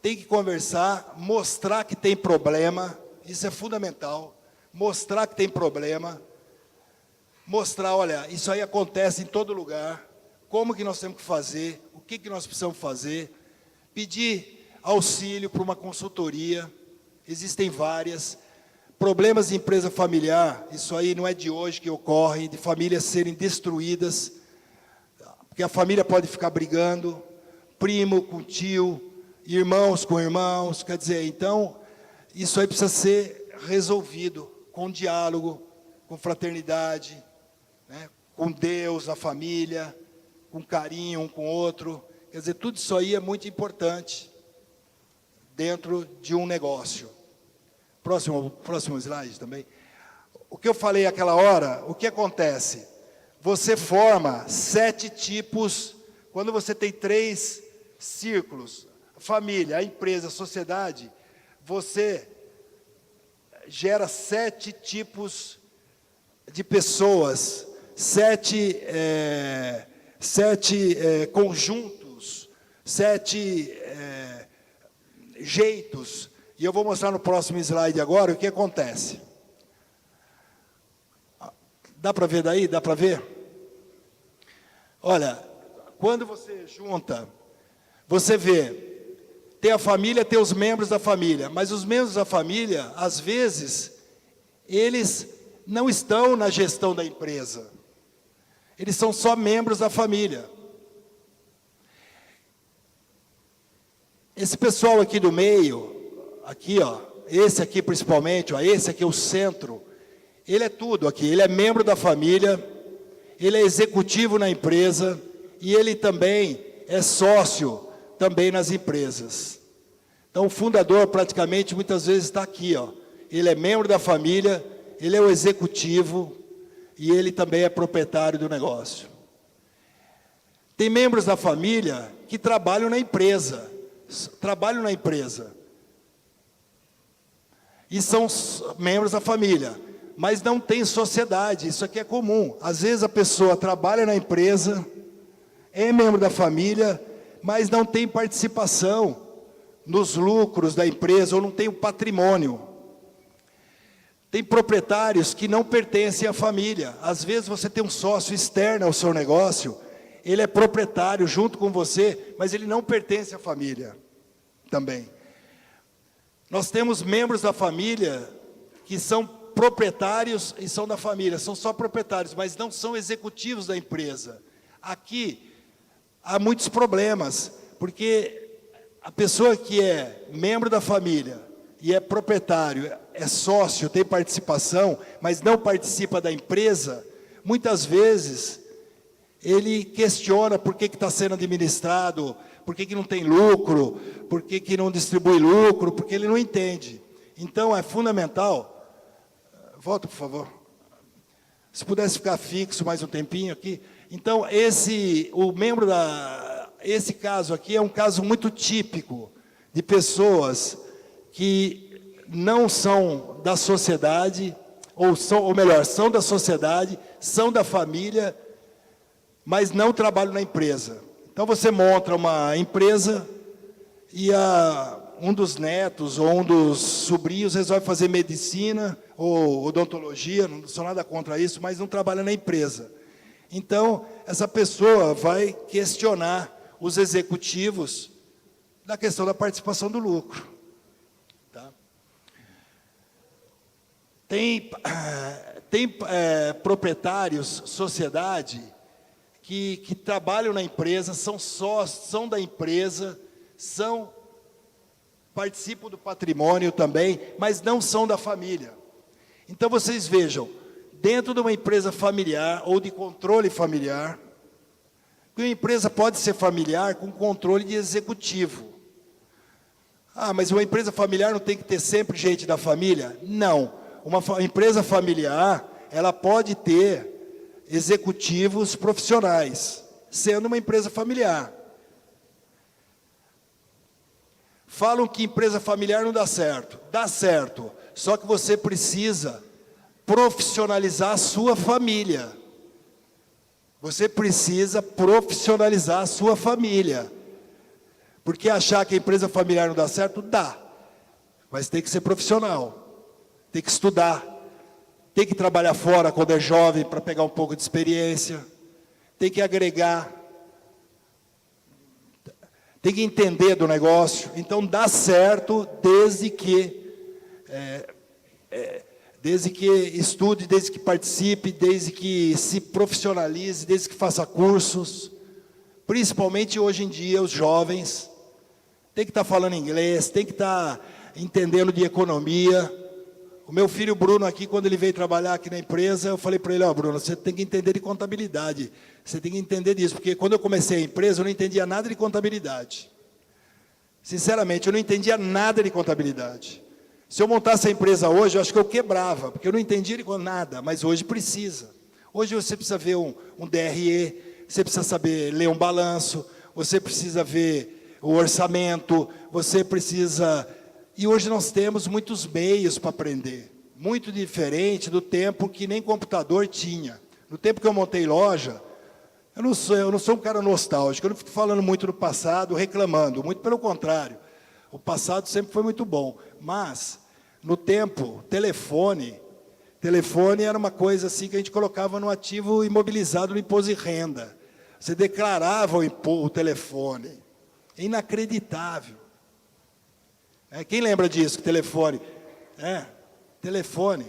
Tem que conversar, mostrar que tem problema, isso é fundamental, mostrar que tem problema, mostrar, olha, isso aí acontece em todo lugar, como que nós temos que fazer, o que que nós precisamos fazer, pedir auxílio para uma consultoria, existem várias, problemas de empresa familiar, isso aí não é de hoje que ocorre, de famílias serem destruídas, porque a família pode ficar brigando, primo com tio, irmãos com irmãos, quer dizer, então, isso aí precisa ser resolvido com diálogo, com fraternidade, né, com Deus, a família, com carinho um com o outro, quer dizer, tudo isso aí é muito importante dentro de um negócio. Próximo slide também. O que eu falei aquela hora, o que acontece? Você forma 7 tipos, quando você tem 3 círculos, a família, a empresa, a sociedade, você gera 7 tipos de pessoas, 7 conjuntos, 7 jeitos. E eu vou mostrar no próximo slide agora o que acontece. Dá para ver daí? Dá para ver? Olha, quando você junta, você vê, tem a família, tem os membros da família, mas os membros da família, às vezes, eles não estão na gestão da empresa. Eles são só membros da família. Esse pessoal aqui do meio, aqui, ó, esse aqui principalmente, ó, esse aqui é o centro, ele é tudo aqui, ele é membro da família, ele é executivo na empresa e ele também é sócio também nas empresas. Então, o fundador praticamente muitas vezes está aqui, ó. Ele é membro da família, ele é o executivo e ele também é proprietário do negócio. Tem membros da família que trabalham na empresa, e são membros da família, mas não tem sociedade, isso aqui é comum. Às vezes a pessoa trabalha na empresa, é membro da família, mas não tem participação nos lucros da empresa, ou não tem o patrimônio. Tem proprietários que não pertencem à família. Às vezes você tem um sócio externo ao seu negócio, ele é proprietário junto com você, mas ele não pertence à família também. Nós temos membros da família que são proprietários e são da família, são só proprietários, mas não são executivos da empresa. Aqui há muitos problemas, porque a pessoa que é membro da família e é proprietário, é sócio, tem participação, mas não participa da empresa, muitas vezes ele questiona por que está sendo administrado, por que não tem lucro, por que não distribui lucro, porque ele não entende. Então, é fundamental. Volta, por favor. Se pudesse ficar fixo mais um tempinho aqui. Então, esse caso aqui é um caso muito típico de pessoas que não são da sociedade, ou melhor, são da sociedade, são da família, mas não trabalham na empresa. Então, você monta uma empresa e um dos netos ou um dos sobrinhos resolve fazer medicina ou odontologia, não sou nada contra isso, mas não trabalha na empresa. Então, essa pessoa vai questionar os executivos da questão da participação do lucro. Tá? Tem proprietários, sociedade, que trabalham na empresa, são sócios, são da empresa, participam do patrimônio também, mas não são da família. Então, vocês vejam, dentro de uma empresa familiar ou de controle familiar, uma empresa pode ser familiar com controle de executivo. Ah, mas uma empresa familiar não tem que ter sempre gente da família? Não. Uma empresa familiar, ela pode ter executivos profissionais, sendo uma empresa familiar. Falam que empresa familiar não dá certo. Dá certo, só que você precisa profissionalizar a sua família. Você precisa profissionalizar a sua família. Porque achar que a empresa familiar não dá certo, dá. Mas tem que ser profissional. Tem que estudar. Tem que trabalhar fora quando é jovem para pegar um pouco de experiência. Tem que agregar. Tem que entender do negócio. Então, dá certo desde que estude, desde que participe, desde que se profissionalize, desde que faça cursos. Principalmente hoje em dia, os jovens têm que estar falando inglês, têm que estar entendendo de economia. O meu filho Bruno aqui, quando ele veio trabalhar aqui na empresa, eu falei para ele, Bruno, você tem que entender de contabilidade. Você tem que entender disso, porque quando eu comecei a empresa, eu não entendia nada de contabilidade. Sinceramente, eu não entendia nada de contabilidade. Se eu montasse a empresa hoje, eu acho que eu quebrava, porque eu não entendia de nada, mas hoje precisa. Hoje você precisa ver um DRE, você precisa saber ler um balanço, você precisa ver o orçamento, você precisa... E hoje nós temos muitos meios para aprender, muito diferente do tempo que nem computador tinha. No tempo que eu montei loja, eu não sou um cara nostálgico, eu não fico falando muito do passado, reclamando, muito pelo contrário. O passado sempre foi muito bom, mas no tempo, telefone era uma coisa assim que a gente colocava no ativo imobilizado no imposto de renda. Você declarava o telefone. É inacreditável. Quem lembra disso, telefone? Telefone.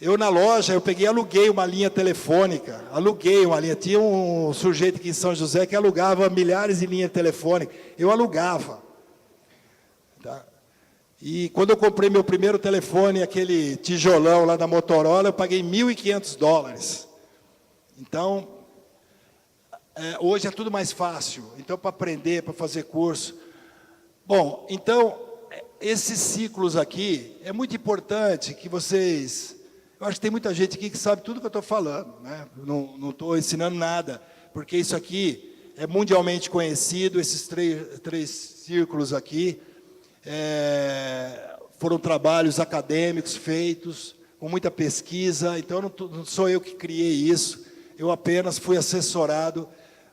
Eu na loja, eu peguei e aluguei uma linha telefônica. Aluguei uma linha. Tinha um sujeito aqui em São José que alugava milhares de linhas telefônicas. Eu alugava. Tá? E quando eu comprei meu primeiro telefone, aquele tijolão lá da Motorola, eu paguei $1.500. Então, hoje é tudo mais fácil. Então, para aprender, para fazer curso. Bom, então, esses ciclos aqui, é muito importante que vocês... Eu acho que tem muita gente aqui que sabe tudo que eu estou falando, né? Não estou ensinando nada, porque isso aqui é mundialmente conhecido, esses três círculos aqui, foram trabalhos acadêmicos feitos, com muita pesquisa, então não sou eu que criei isso, eu apenas fui assessorado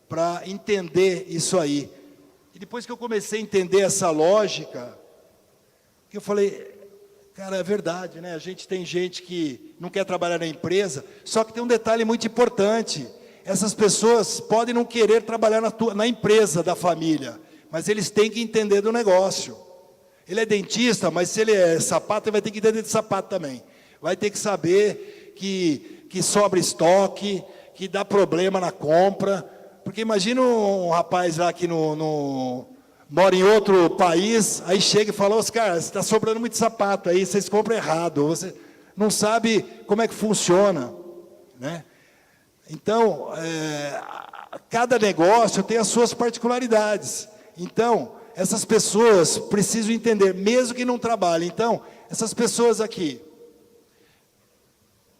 para entender isso aí. E depois que eu comecei a entender essa lógica, que eu falei, cara, é verdade, né? A gente tem gente que não quer trabalhar na empresa, só que tem um detalhe muito importante. Essas pessoas podem não querer trabalhar na empresa da família, mas eles têm que entender do negócio. Ele é dentista, mas se ele é sapato, ele vai ter que entender de sapato também. Vai ter que saber que sobra estoque, que dá problema na compra. Porque imagina um rapaz lá que mora em outro país, aí chega e fala, Oscar, está sobrando muito sapato aí, vocês compram errado, você não sabe como é que funciona, né? Então, cada negócio tem as suas particularidades. Então, essas pessoas precisam entender, mesmo que não trabalhem. Então, essas pessoas aqui,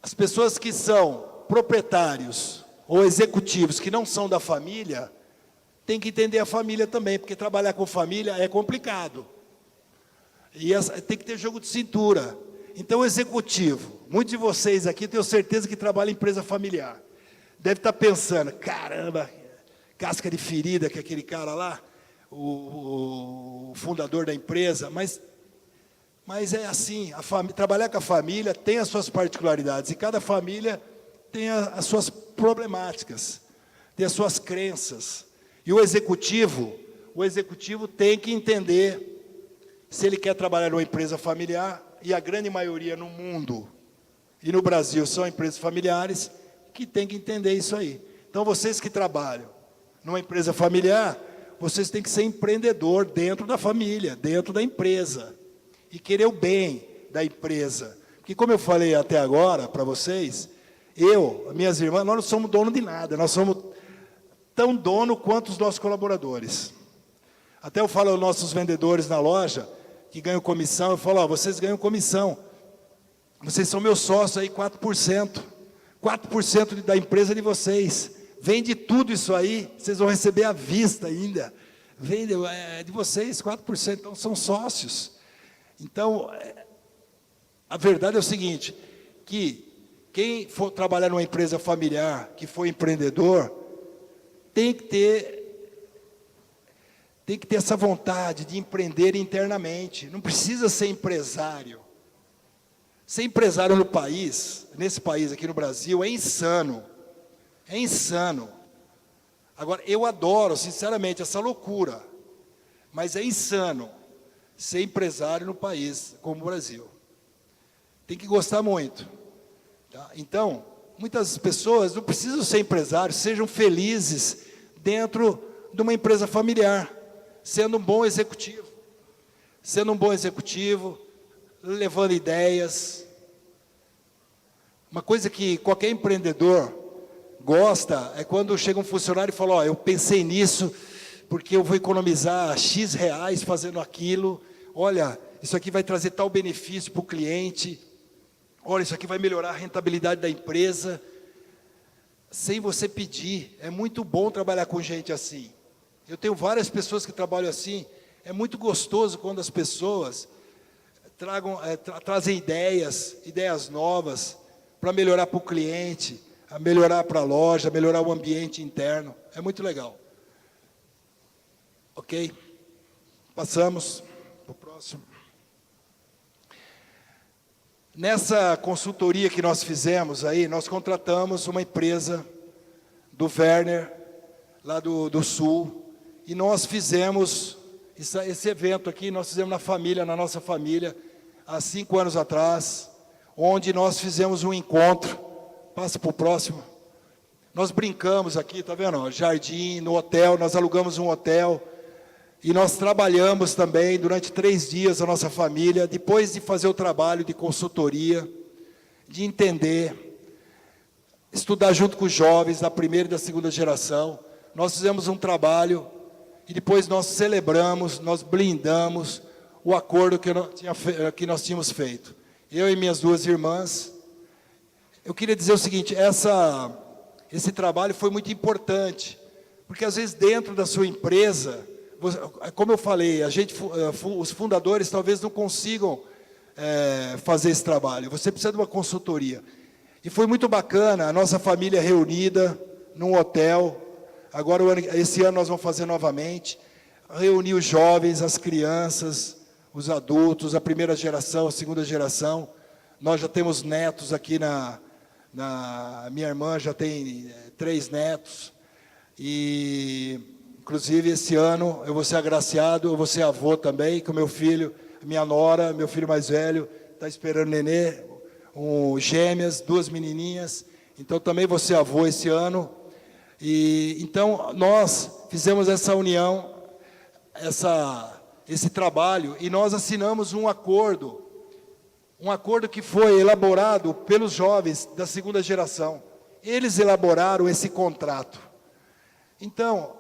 as pessoas que são proprietários ou executivos que não são da família, tem que entender a família também, porque trabalhar com família é complicado. E tem que ter jogo de cintura. Então, o executivo, muitos de vocês aqui, tenho certeza que trabalham em empresa familiar. Deve estar pensando, caramba, casca de ferida que é aquele cara lá, o fundador da empresa, mas é assim, trabalhar com a família tem as suas particularidades, e cada família tem as suas problemáticas, tem as suas crenças. E o executivo tem que entender se ele quer trabalhar numa empresa familiar, e a grande maioria no mundo e no Brasil são empresas familiares, que tem que entender isso aí. Então, vocês que trabalham numa empresa familiar, vocês têm que ser empreendedor dentro da família, dentro da empresa, e querer o bem da empresa. Porque, como eu falei até agora para vocês, minhas irmãs, nós não somos dono de nada, nós somos tão dono quanto os nossos colaboradores. Até eu falo aos nossos vendedores na loja, que ganham comissão, eu falo, vocês ganham comissão, vocês são meus sócios aí, 4%. 4% da empresa de vocês. Vende tudo isso aí, vocês vão receber à vista ainda. Vende de vocês, 4%, então são sócios. Então, a verdade é o seguinte, que Quem for trabalhar numa empresa familiar, que for empreendedor, tem que ter essa vontade de empreender internamente. Não precisa ser empresário. Ser empresário no país, nesse país aqui no Brasil, é insano. É insano. Agora, eu adoro, sinceramente, essa loucura. Mas é insano ser empresário no país como o Brasil. Tem que gostar muito. Tá? Então, muitas pessoas não precisam ser empresários, sejam felizes dentro de uma empresa familiar, sendo um bom executivo. Sendo um bom executivo, levando ideias. Uma coisa que qualquer empreendedor gosta é quando chega um funcionário e fala, ó, eu pensei nisso porque eu vou economizar X reais fazendo aquilo, olha, isso aqui vai trazer tal benefício para o cliente, olha, isso aqui vai melhorar a rentabilidade da empresa, sem você pedir. É muito bom trabalhar com gente assim. Eu tenho várias pessoas que trabalham assim. É muito gostoso quando as pessoas trazem ideias novas para melhorar para o cliente, a melhorar para a loja, melhorar o ambiente interno. É muito legal. Ok? Passamos para o próximo. Nessa consultoria que nós fizemos aí, nós contratamos uma empresa do Werner, lá do Sul, e nós fizemos esse evento aqui, nós fizemos na nossa família, há 5 anos atrás, onde nós fizemos um encontro. Passa para o próximo. Nós brincamos aqui, tá vendo? Jardim, no hotel, nós alugamos um hotel, e nós trabalhamos também durante 3 dias, a nossa família, depois de fazer o trabalho de consultoria, de entender, estudar junto com os jovens da primeira e da segunda geração. Nós fizemos um trabalho, e depois nós celebramos, nós blindamos o acordo que nós tínhamos feito. Eu e minhas 2 irmãs. Eu queria dizer o seguinte, esse trabalho foi muito importante, porque às vezes dentro da sua empresa, como eu falei, os fundadores talvez não consigam fazer esse trabalho. Você precisa de uma consultoria. E foi muito bacana, a nossa família reunida num hotel. Agora, esse ano nós vamos fazer novamente. Reunir os jovens, as crianças, os adultos, a primeira geração, a segunda geração. Nós já temos netos aqui minha irmã já tem 3 netos. E, inclusive, esse ano eu vou ser agraciado, eu vou ser avô também, com meu filho, minha nora, meu filho mais velho, está esperando nenê, gêmeas, 2 menininhas. Então, também vou ser avô esse ano. E então, nós fizemos essa união, esse trabalho, e nós assinamos um acordo que foi elaborado pelos jovens da segunda geração. Eles elaboraram esse contrato. Então,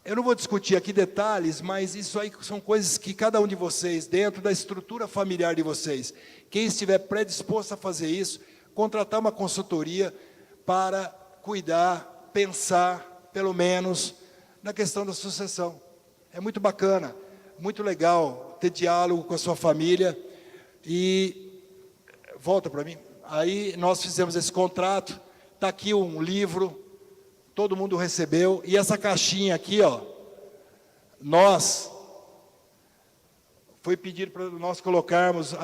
eu não vou discutir aqui detalhes, mas isso aí são coisas que cada um de vocês, dentro da estrutura familiar de vocês, quem estiver predisposto a fazer isso, contratar uma consultoria para cuidar, pensar, pelo menos, na questão da sucessão. É muito bacana, muito legal ter diálogo com a sua família. E, volta para mim, aí nós fizemos esse contrato, está aqui um livro, todo mundo recebeu, e essa caixinha aqui, ó, foi pedido para nós colocarmos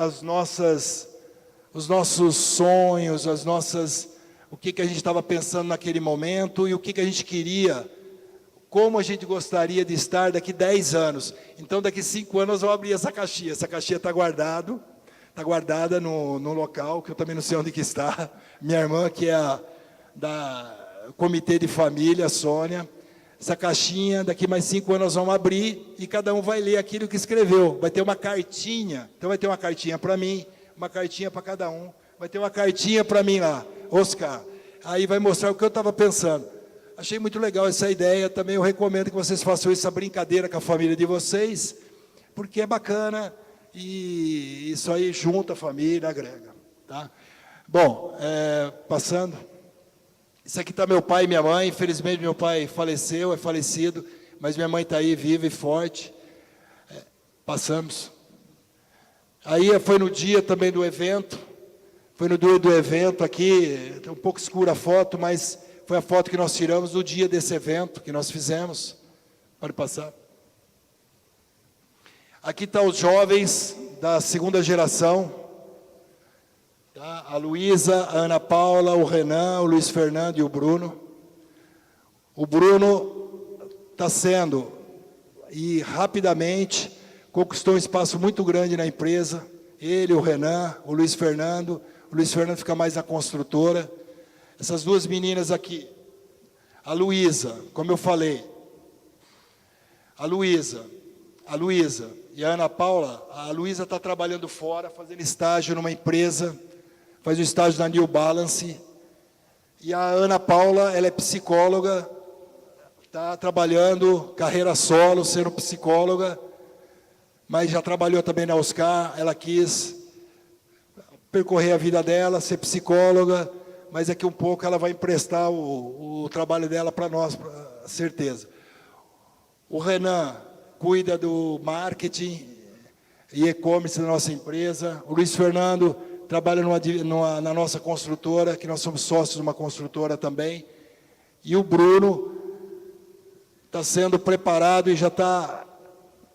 os nossos sonhos, o que a gente estava pensando naquele momento, e o que a gente queria, como a gente gostaria de estar daqui 10 anos. Então, daqui 5 anos, nós vamos abrir essa caixinha está guardada no local, que eu também não sei onde que está. Minha irmã, que é da comitê de família, a Sônia. Essa caixinha, daqui mais 5 anos nós vamos abrir, e cada um vai ler aquilo que escreveu. Vai ter uma cartinha, então vai ter uma cartinha para mim, uma cartinha para cada um, vai ter uma cartinha para mim lá, Oscar. Aí vai mostrar o que eu estava pensando. Achei muito legal essa ideia, também eu recomendo que vocês façam essa brincadeira com a família de vocês, porque é bacana, e isso aí junta a família, agrega. Tá? Bom, passando. Isso aqui está meu pai e minha mãe. Infelizmente, meu pai faleceu, é falecido, mas minha mãe está aí, viva e forte. Passamos. Aí foi no dia também do evento, Foi no dia do evento aqui, está um pouco escura a foto, mas foi a foto que nós tiramos no dia desse evento que nós fizemos. Pode passar. Aqui estão os jovens da segunda geração. Tá? A Luísa, a Ana Paula, o Renan, o Luiz Fernando e o Bruno. O Bruno está sendo, e rapidamente, conquistou um espaço muito grande na empresa. Ele, o Renan, o Luiz Fernando. O Luiz Fernando fica mais na construtora. Essas duas meninas aqui. A Luísa, como eu falei. A Luísa e a Ana Paula. A Luísa está trabalhando fora, fazendo estágio numa empresa. Faz o estágio na New Balance. E a Ana Paula, ela é psicóloga. Está trabalhando carreira solo, sendo psicóloga. Mas já trabalhou também na Oscar. Ela quis percorrer a vida dela, ser psicóloga, mas daqui um pouco ela vai emprestar o trabalho dela para nós, certeza. O Renan cuida do marketing e e-commerce da nossa empresa. O Luiz Fernando trabalha na nossa construtora, que nós somos sócios de uma construtora também. E o Bruno está sendo preparado e já está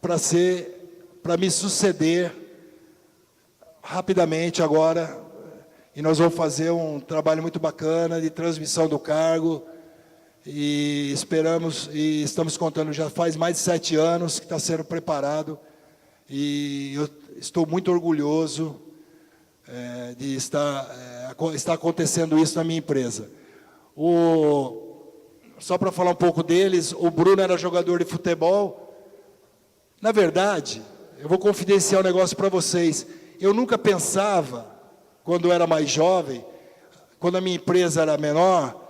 para me suceder rapidamente agora, e nós vamos fazer um trabalho muito bacana de transmissão do cargo, e esperamos, e estamos contando, já faz mais de 7 anos que está sendo preparado, e eu estou muito orgulhoso de estar acontecendo isso na minha empresa. Só para falar um pouco deles, o Bruno era jogador de futebol. Na verdade, eu vou confidenciar um negócio para vocês. Eu nunca pensava, quando eu era mais jovem, quando a minha empresa era menor,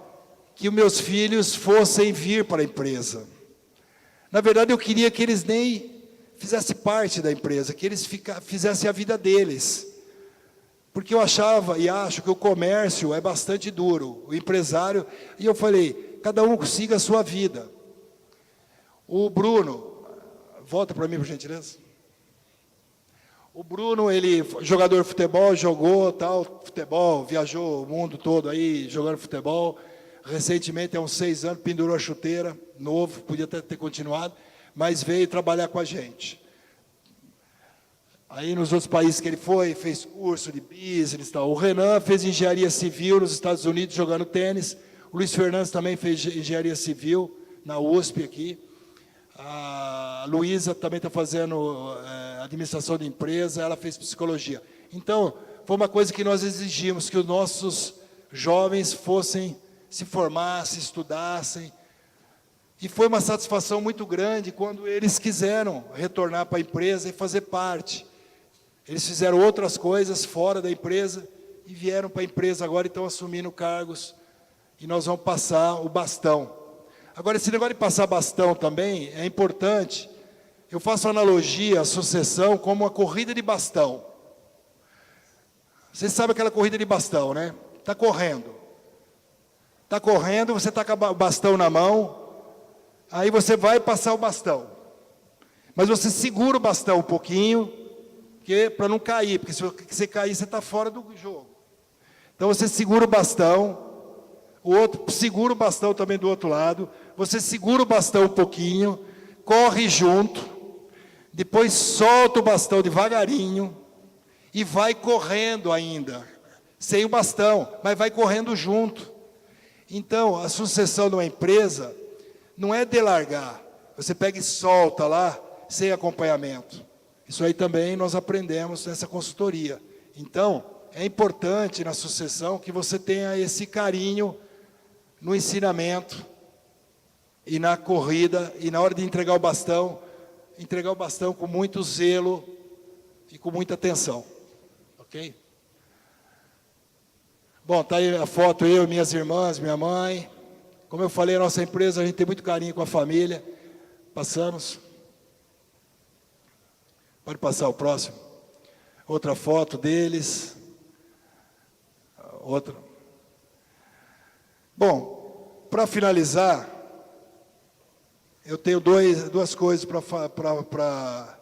que os meus filhos fossem vir para a empresa. Na verdade, eu queria que eles nem fizessem parte da empresa, que eles fizessem a vida deles. Porque eu achava e acho que o comércio é bastante duro, o empresário, e eu falei, cada um siga a sua vida. O Bruno, volta para mim, por gentileza. O Bruno, ele jogador de futebol, jogou futebol, viajou o mundo todo aí jogando futebol. Recentemente, há uns 6 anos, pendurou a chuteira, novo, podia ter continuado, mas veio trabalhar com a gente. Aí nos outros países que ele foi, fez curso de business e tal. O Renan fez engenharia civil nos Estados Unidos, jogando tênis. O Luiz Fernandes também fez engenharia civil na USP aqui. A Luísa também está fazendo administração de empresa, ela fez psicologia. Então, foi uma coisa que nós exigimos, que os nossos jovens fossem se formassem, estudassem. E foi uma satisfação muito grande quando eles quiseram retornar para a empresa e fazer parte. Eles fizeram outras coisas fora da empresa e vieram para a empresa agora e estão assumindo cargos. E nós vamos passar o bastão. Agora, esse negócio de passar bastão também é importante. Eu faço analogia à sucessão como uma corrida de bastão. Vocês sabem aquela corrida de bastão, né? Está correndo. Está correndo, você está com o bastão na mão, aí você vai passar o bastão. Mas você segura o bastão um pouquinho, para não cair, porque se você cair, você está fora do jogo. Então, você segura o bastão, o outro segura o bastão também do outro lado, você segura o bastão um pouquinho, corre junto, depois solta o bastão devagarinho e vai correndo ainda, sem o bastão, mas vai correndo junto. Então, a sucessão de uma empresa não é delargar, você pega e solta lá, sem acompanhamento. Isso aí também nós aprendemos nessa consultoria. Então, é importante na sucessão que você tenha esse carinho no ensinamento e na corrida, e na hora de entregar o bastão com muito zelo e com muita atenção. Ok? Bom, está aí a foto, eu, minhas irmãs, minha mãe. Como eu falei, a nossa empresa, a gente tem muito carinho com a família. Passamos. Pode passar o próximo. Outra foto deles. Outra. Bom, para finalizar, eu tenho duas coisas para falar para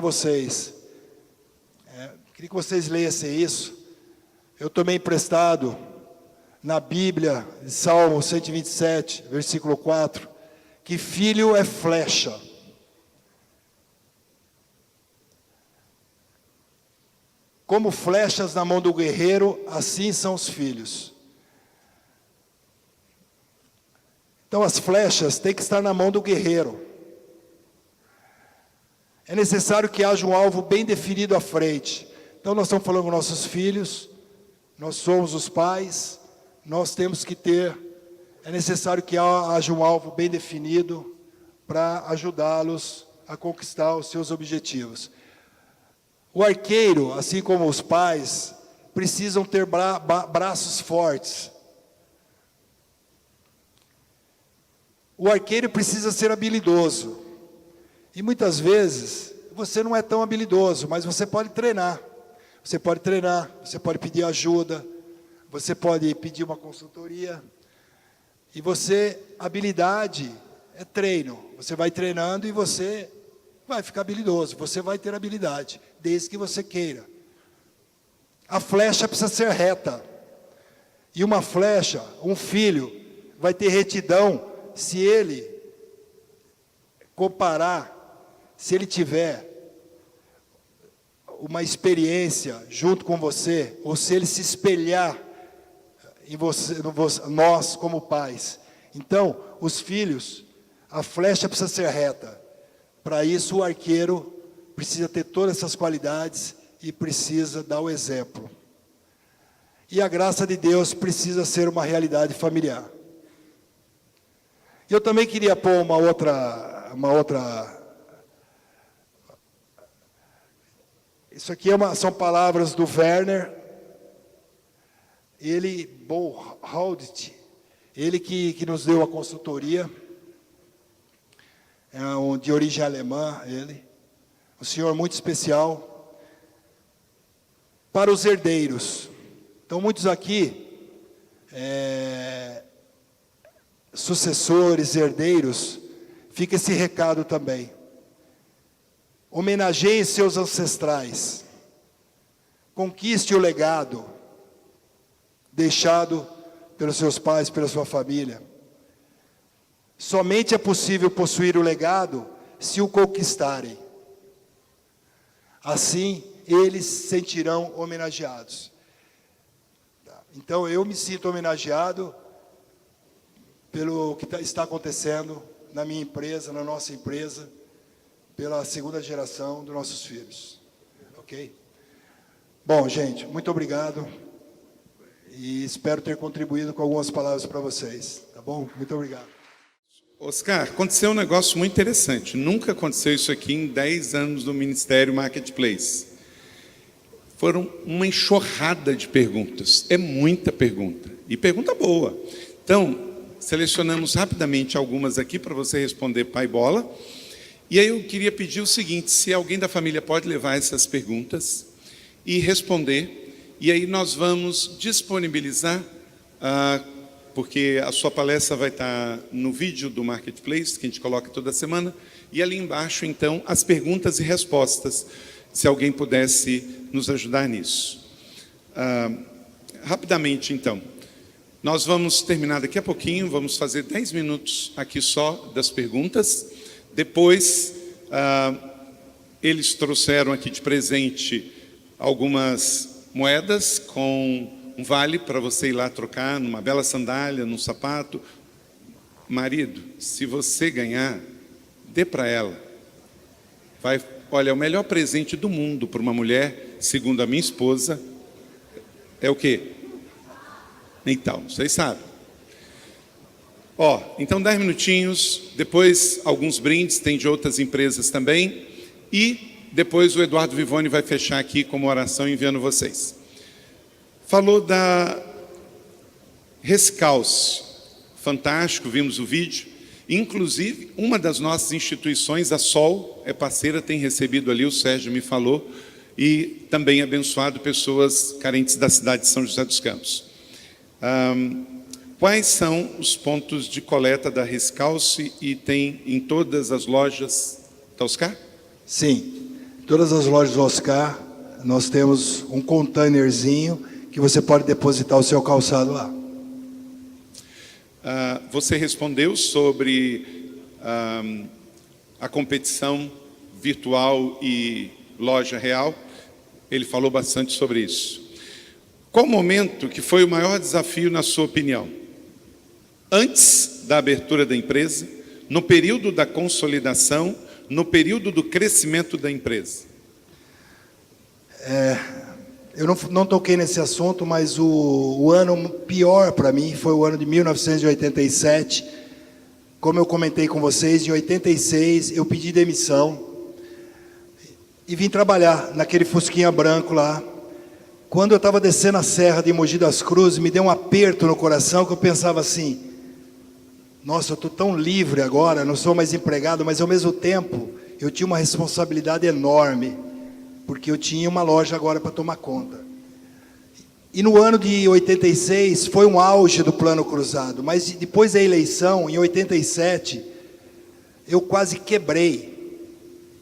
vocês. Queria que vocês lessem isso. Eu tomei emprestado na Bíblia, Salmo 127, versículo 4, que filho é flecha. Como flechas na mão do guerreiro, assim são os filhos. Então as flechas têm que estar na mão do guerreiro. É necessário que haja um alvo bem definido à frente. Então nós estamos falando com nossos filhos, nós somos os pais, nós temos que ter, é necessário que haja um alvo bem definido para ajudá-los a conquistar os seus objetivos. O arqueiro, assim como os pais, precisam ter braços fortes. O arqueiro precisa ser habilidoso. E muitas vezes, você não é tão habilidoso, mas você pode treinar. Você pode treinar, você pode pedir ajuda, você pode pedir uma consultoria. E habilidade é treino. Você vai treinando e você vai ficar habilidoso. Você vai ter habilidade, desde que você queira. A flecha precisa ser reta. E uma flecha, um filho, vai ter retidão se ele comparar, se ele tiver uma experiência junto com você, ou se ele se espelhar em você, nós como pais. Então, os filhos, a flecha precisa ser reta. Para isso, o arqueiro precisa ter todas essas qualidades e precisa dar o exemplo. E a graça de Deus precisa ser uma realidade familiar. Eu também queria pôr uma outra. Isso aqui são palavras do Werner. Ele, Bohaudt, ele que nos deu a consultoria, de origem alemã, ele, um senhor muito especial, para os herdeiros. Então, muitos aqui, sucessores, herdeiros, fica esse recado também. Homenageie seus ancestrais. Conquiste o legado deixado pelos seus pais, pela sua família. Somente é possível possuir o legado se o conquistarem. Assim, eles se sentirão homenageados. Então, eu me sinto homenageado pelo que está acontecendo na minha empresa, na nossa empresa, pela segunda geração dos nossos filhos. Ok? Bom, gente, muito obrigado. E espero ter contribuído com algumas palavras para vocês. Tá bom? Muito obrigado. Oscar, aconteceu um negócio muito interessante. Nunca aconteceu isso aqui em 10 anos do Ministério Marketplace. Foram uma enxurrada de perguntas. É muita pergunta. E pergunta boa. Então, selecionamos rapidamente algumas aqui para você responder pai bola. E aí eu queria pedir o seguinte, se alguém da família pode levar essas perguntas e responder. E aí nós vamos disponibilizar, porque a sua palestra vai estar no vídeo do Marketplace, que a gente coloca toda semana, e ali embaixo, então, as perguntas e respostas, se alguém pudesse nos ajudar nisso. Rapidamente, então, nós vamos terminar daqui a pouquinho, vamos fazer 10 minutos aqui só das perguntas. Depois, eles trouxeram aqui de presente algumas moedas com um vale para você ir lá trocar numa bela sandália, num sapato. Marido, se você ganhar, dê para ela. Olha, o melhor presente do mundo para uma mulher, segundo a minha esposa, é o quê? Então, vocês sabem. Então 10 minutinhos, depois alguns brindes, tem de outras empresas também, e depois o Eduardo Vivone vai fechar aqui com uma oração enviando vocês. Falou da Rescalce, fantástico, vimos o vídeo, inclusive uma das nossas instituições, a Sol, é parceira, tem recebido ali, o Sérgio me falou, e também abençoado pessoas carentes da cidade de São José dos Campos. Quais são os pontos de coleta da Rescalce e tem em todas as lojas da Oscar? Sim, todas as lojas do Oscar, nós temos um containerzinho que você pode depositar o seu calçado lá. Você respondeu sobre a competição virtual e loja real. Ele falou bastante sobre isso. Qual momento que foi o maior desafio, na sua opinião? Antes da abertura da empresa, no período da consolidação, no período do crescimento da empresa? Eu não toquei nesse assunto, mas o ano pior para mim foi o ano de 1987. Como eu comentei com vocês, em 86 eu pedi demissão e vim trabalhar naquele fusquinha branco lá. Quando eu estava descendo a serra de Mogi das Cruzes, me deu um aperto no coração que eu pensava assim: nossa, eu estou tão livre agora, não sou mais empregado, mas ao mesmo tempo eu tinha uma responsabilidade enorme, porque eu tinha uma loja agora para tomar conta. E no ano de 86 foi um auge do Plano Cruzado, mas depois da eleição, em 87, eu quase quebrei,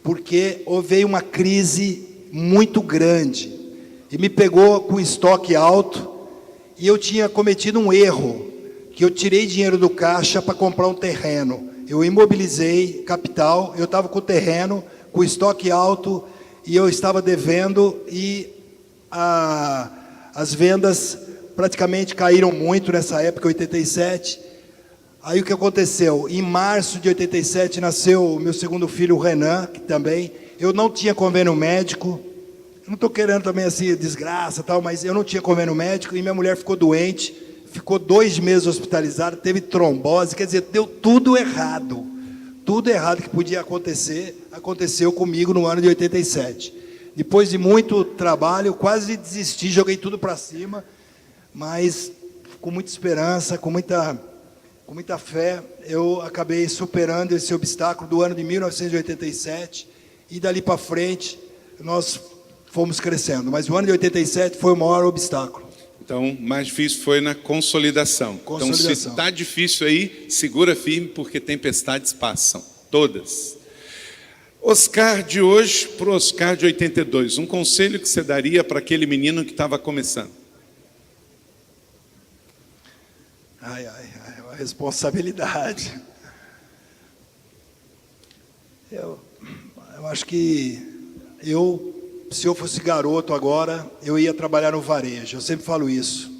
porque houve uma crise muito grande, e me pegou com estoque alto, e eu tinha cometido um erro, que eu tirei dinheiro do caixa para comprar um terreno. Eu imobilizei capital, eu estava com o terreno, com estoque alto, e eu estava devendo, e as vendas praticamente caíram muito nessa época, 87. Aí o que aconteceu? Em março de 87 nasceu o meu segundo filho, o Renan, que também, eu não tinha convênio médico, não estou querendo também assim, desgraça, tal, mas eu não tinha convênio médico, e minha mulher ficou doente, ficou 2 meses hospitalizada, teve trombose, quer dizer, deu tudo errado. Tudo errado que podia acontecer, aconteceu comigo no ano de 87. Depois de muito trabalho, quase desisti, joguei tudo para cima, mas com muita esperança, com muita fé, eu acabei superando esse obstáculo do ano de 1987, e dali para frente nós fomos crescendo. Mas o ano de 87 foi o maior obstáculo. Então, mais difícil foi na consolidação. Então, se está difícil aí, segura firme, porque tempestades passam. Todas. Oscar de hoje para o Oscar de 82. Um conselho que você daria para aquele menino que estava começando? Uma responsabilidade. Eu acho que se eu fosse garoto agora, eu ia trabalhar no varejo. Eu sempre falo isso.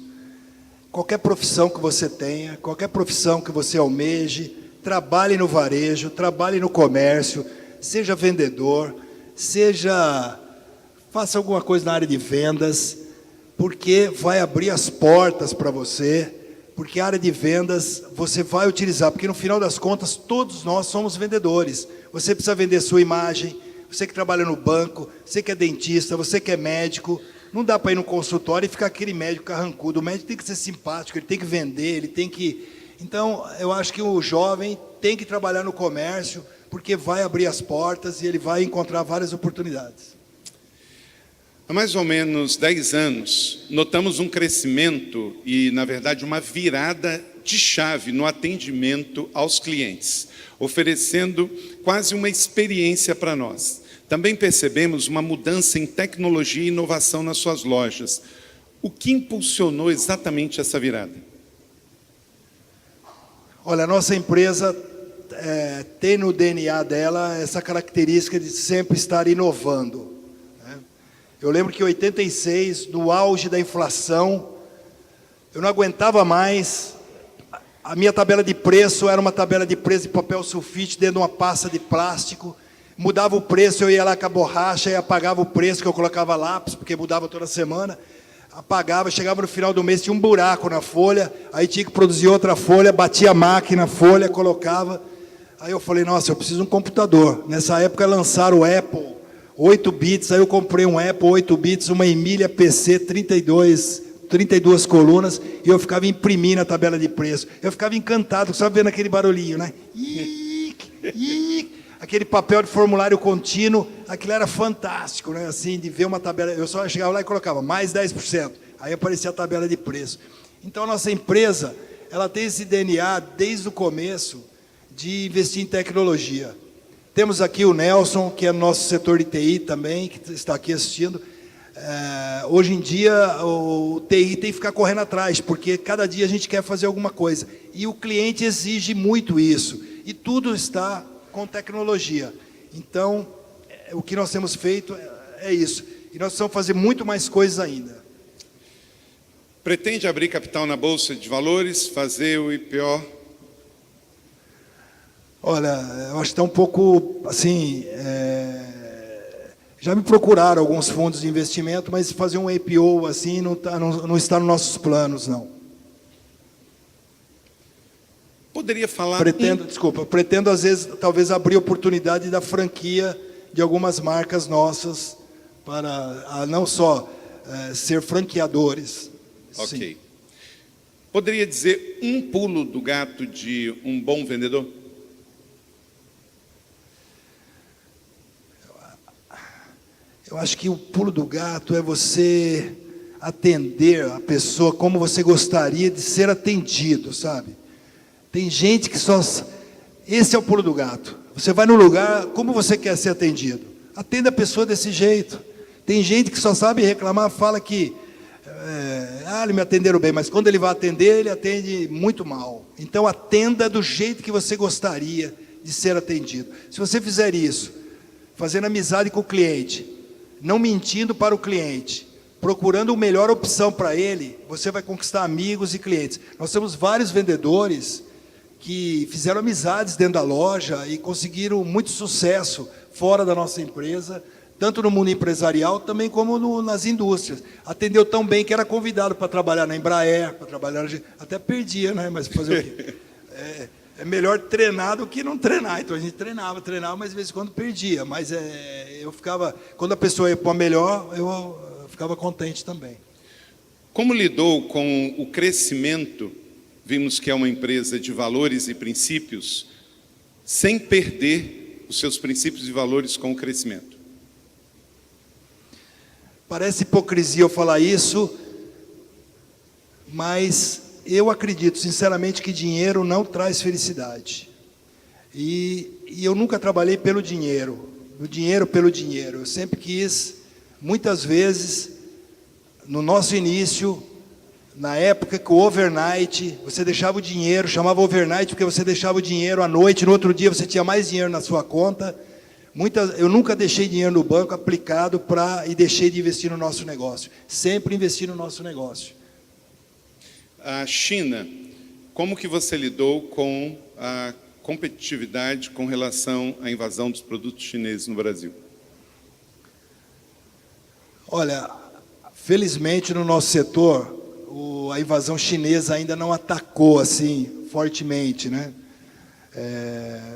Qualquer profissão que você tenha, qualquer profissão que você almeje, trabalhe no varejo, trabalhe no comércio, seja vendedor, faça alguma coisa na área de vendas, porque vai abrir as portas para você, porque a área de vendas você vai utilizar, porque no final das contas todos nós somos vendedores. Você precisa vender sua imagem. Você que trabalha no banco, você que é dentista, você que é médico, não dá para ir no consultório e ficar aquele médico carrancudo. O médico tem que ser simpático, ele tem que vender, ele tem que... Então, eu acho que o jovem tem que trabalhar no comércio, porque vai abrir as portas e ele vai encontrar várias oportunidades. Há mais ou menos 10 anos, notamos um crescimento e, na verdade, uma virada de chave no atendimento aos clientes, oferecendo quase uma experiência para nós. Também percebemos uma mudança em tecnologia e inovação nas suas lojas. O que impulsionou exatamente essa virada? Olha, a nossa empresa tem no DNA dela essa característica de sempre estar inovando. Eu lembro que em 86, no auge da inflação, eu não aguentava mais. A minha tabela de preço era uma tabela de preço de papel sulfite dentro de uma pasta de plástico. Mudava o preço, eu ia lá com a borracha e apagava o preço, que eu colocava lápis, porque mudava toda semana. Apagava, chegava no final do mês, tinha um buraco na folha, aí tinha que produzir outra folha, batia a máquina, a folha, colocava. Aí eu falei, nossa, eu preciso de um computador. Nessa época lançaram o Apple, 8 bits, aí eu comprei um Apple 8 bits, uma Emília PC 32 colunas, e eu ficava imprimindo a tabela de preço. Eu ficava encantado, só vendo aquele barulhinho, né? Aquele papel de formulário contínuo, aquilo era fantástico, né? Assim, de ver uma tabela. Eu só chegava lá e colocava mais 10%. Aí aparecia a tabela de preço. Então, a nossa empresa, ela tem esse DNA, desde o começo, de investir em tecnologia. Temos aqui o Nelson, que é nosso setor de TI também, que está aqui assistindo. Hoje em dia, o TI tem que ficar correndo atrás, porque cada dia a gente quer fazer alguma coisa. E o cliente exige muito isso. E tudo está com tecnologia. Então, o que nós temos feito é isso. E nós precisamos fazer muito mais coisas ainda. Pretende abrir capital na Bolsa de Valores, fazer o IPO? Olha, eu acho que está um pouco, assim... Já me procuraram alguns fundos de investimento, mas fazer um IPO assim não está nos nossos planos, não. Poderia falar... Pretendo, às vezes, talvez abrir oportunidade da franquia de algumas marcas nossas para não só ser franqueadores. Ok. Sim. Poderia dizer um pulo do gato de um bom vendedor? Eu acho que o pulo do gato é você atender a pessoa como você gostaria de ser atendido, sabe? Tem gente que só... Esse é o pulo do gato. Você vai no lugar, como você quer ser atendido? Atenda a pessoa desse jeito. Tem gente que só sabe reclamar, fala que... eles me atenderam bem, mas quando ele vai atender, ele atende muito mal. Então, atenda do jeito que você gostaria de ser atendido. Se você fizer isso, fazendo amizade com o cliente... não mentindo para o cliente, procurando a melhor opção para ele, você vai conquistar amigos e clientes. Nós temos vários vendedores que fizeram amizades dentro da loja e conseguiram muito sucesso fora da nossa empresa, tanto no mundo empresarial, também como nas indústrias. Atendeu tão bem que era convidado para trabalhar na Embraer, para trabalhar... Até perdia, né? Mas fazer o quê? É melhor treinar do que não treinar. Então a gente treinava, mas de vez em quando perdia. Mas eu ficava, quando a pessoa ia para melhor, eu ficava contente também. Como lidou com o crescimento? Vimos que é uma empresa de valores e princípios, sem perder os seus princípios e valores com o crescimento. Parece hipocrisia eu falar isso, mas eu acredito, sinceramente, que dinheiro não traz felicidade. E eu nunca trabalhei pelo dinheiro, pelo dinheiro. Eu sempre quis, muitas vezes, no nosso início, na época que o overnight, você deixava o dinheiro, chamava overnight porque você deixava o dinheiro à noite, no outro dia você tinha mais dinheiro na sua conta. Eu nunca deixei dinheiro no banco aplicado e deixei de investir no nosso negócio. Sempre investi no nosso negócio. A China, como que você lidou com a competitividade com relação à invasão dos produtos chineses no Brasil? Olha, felizmente no nosso setor, a invasão chinesa ainda não atacou assim fortemente, né?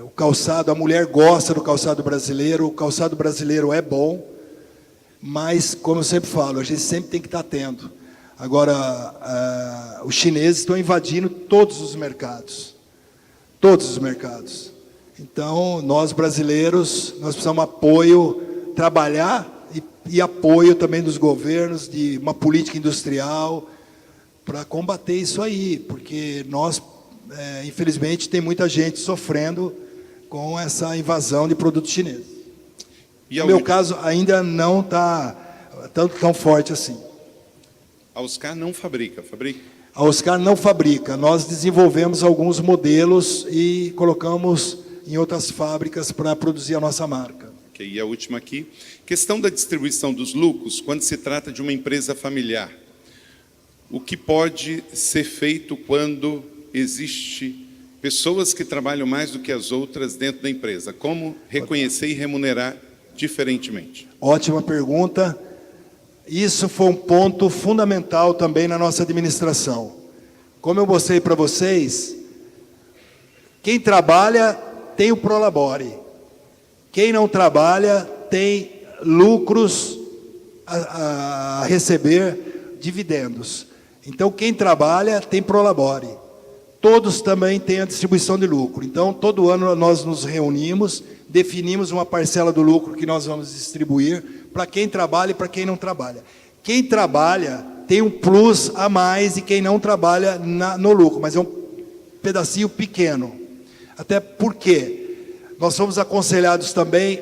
O calçado, a mulher gosta do calçado brasileiro, o calçado brasileiro é bom, mas, como eu sempre falo, a gente sempre tem que estar atento. Agora, os chineses estão invadindo todos os mercados. Todos os mercados. Então, nós brasileiros, nós precisamos de apoio, trabalhar e apoio também dos governos, de uma política industrial, para combater isso aí, porque nós, infelizmente, tem muita gente sofrendo com essa invasão de produtos chineses. No meu caso, ainda não está tão forte assim. A Oscar não fabrica? A Oscar não fabrica. Nós desenvolvemos alguns modelos e colocamos em outras fábricas para produzir a nossa marca. Ok, e a última aqui. Questão da distribuição dos lucros, quando se trata de uma empresa familiar. O que pode ser feito quando existe pessoas que trabalham mais do que as outras dentro da empresa? Como reconhecer e remunerar diferentemente? Ótima pergunta. Isso foi um ponto fundamental também na nossa administração. Como eu mostrei para vocês, quem trabalha tem o Prolabore. Quem não trabalha tem lucros a receber, dividendos. Então, quem trabalha tem Prolabore. Todos também têm a distribuição de lucro. Então, todo ano nós nos reunimos, definimos uma parcela do lucro que nós vamos distribuir para quem trabalha e para quem não trabalha. Quem trabalha tem um plus a mais e quem não trabalha no lucro, mas é um pedacinho pequeno. Até porque nós somos aconselhados também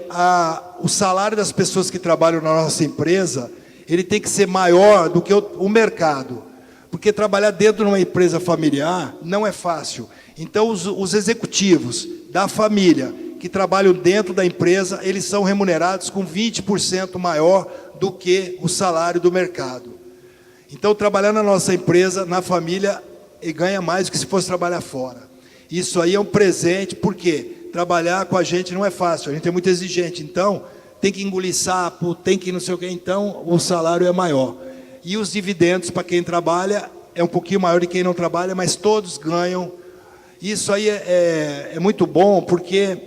o salário das pessoas que trabalham na nossa empresa, ele tem que ser maior do que o mercado. Porque trabalhar dentro de uma empresa familiar não é fácil. Então, os executivos da família que trabalham dentro da empresa, eles são remunerados com 20% maior do que o salário do mercado. Então, trabalhar na nossa empresa, na família, ele ganha mais do que se fosse trabalhar fora. Isso aí é um presente, porque trabalhar com a gente não é fácil, a gente é muito exigente. Então, tem que engolir sapo, tem que não sei o quê, então o salário é maior. E os dividendos, para quem trabalha, é um pouquinho maior de quem não trabalha, mas todos ganham. Isso aí é muito bom, porque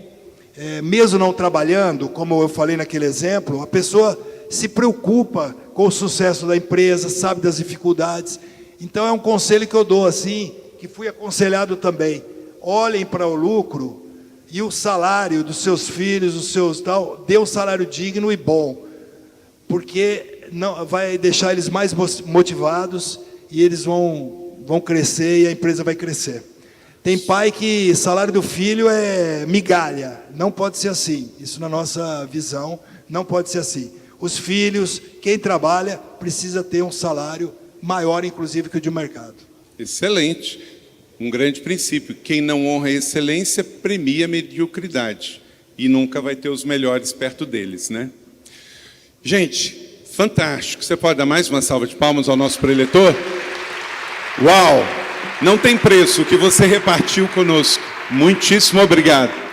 mesmo não trabalhando, como eu falei naquele exemplo, a pessoa se preocupa com o sucesso da empresa, sabe das dificuldades. Então é um conselho que eu dou assim, que fui aconselhado também. Olhem para o lucro e o salário dos seus filhos, os seus tal, dê um salário digno e bom, porque não vai deixar eles mais motivados e eles vão crescer e a empresa vai crescer. Tem pai que salário do filho é migalha, não pode ser assim. Isso na nossa visão não pode ser assim. Os filhos, quem trabalha, precisa ter um salário maior, inclusive, que o de mercado. Excelente. Um grande princípio. Quem não honra a excelência, premia a mediocridade. E nunca vai ter os melhores perto deles, né? Gente, fantástico. Você pode dar mais uma salva de palmas ao nosso preletor? Uau! Não tem preço o que você repartiu conosco. Muitíssimo obrigado.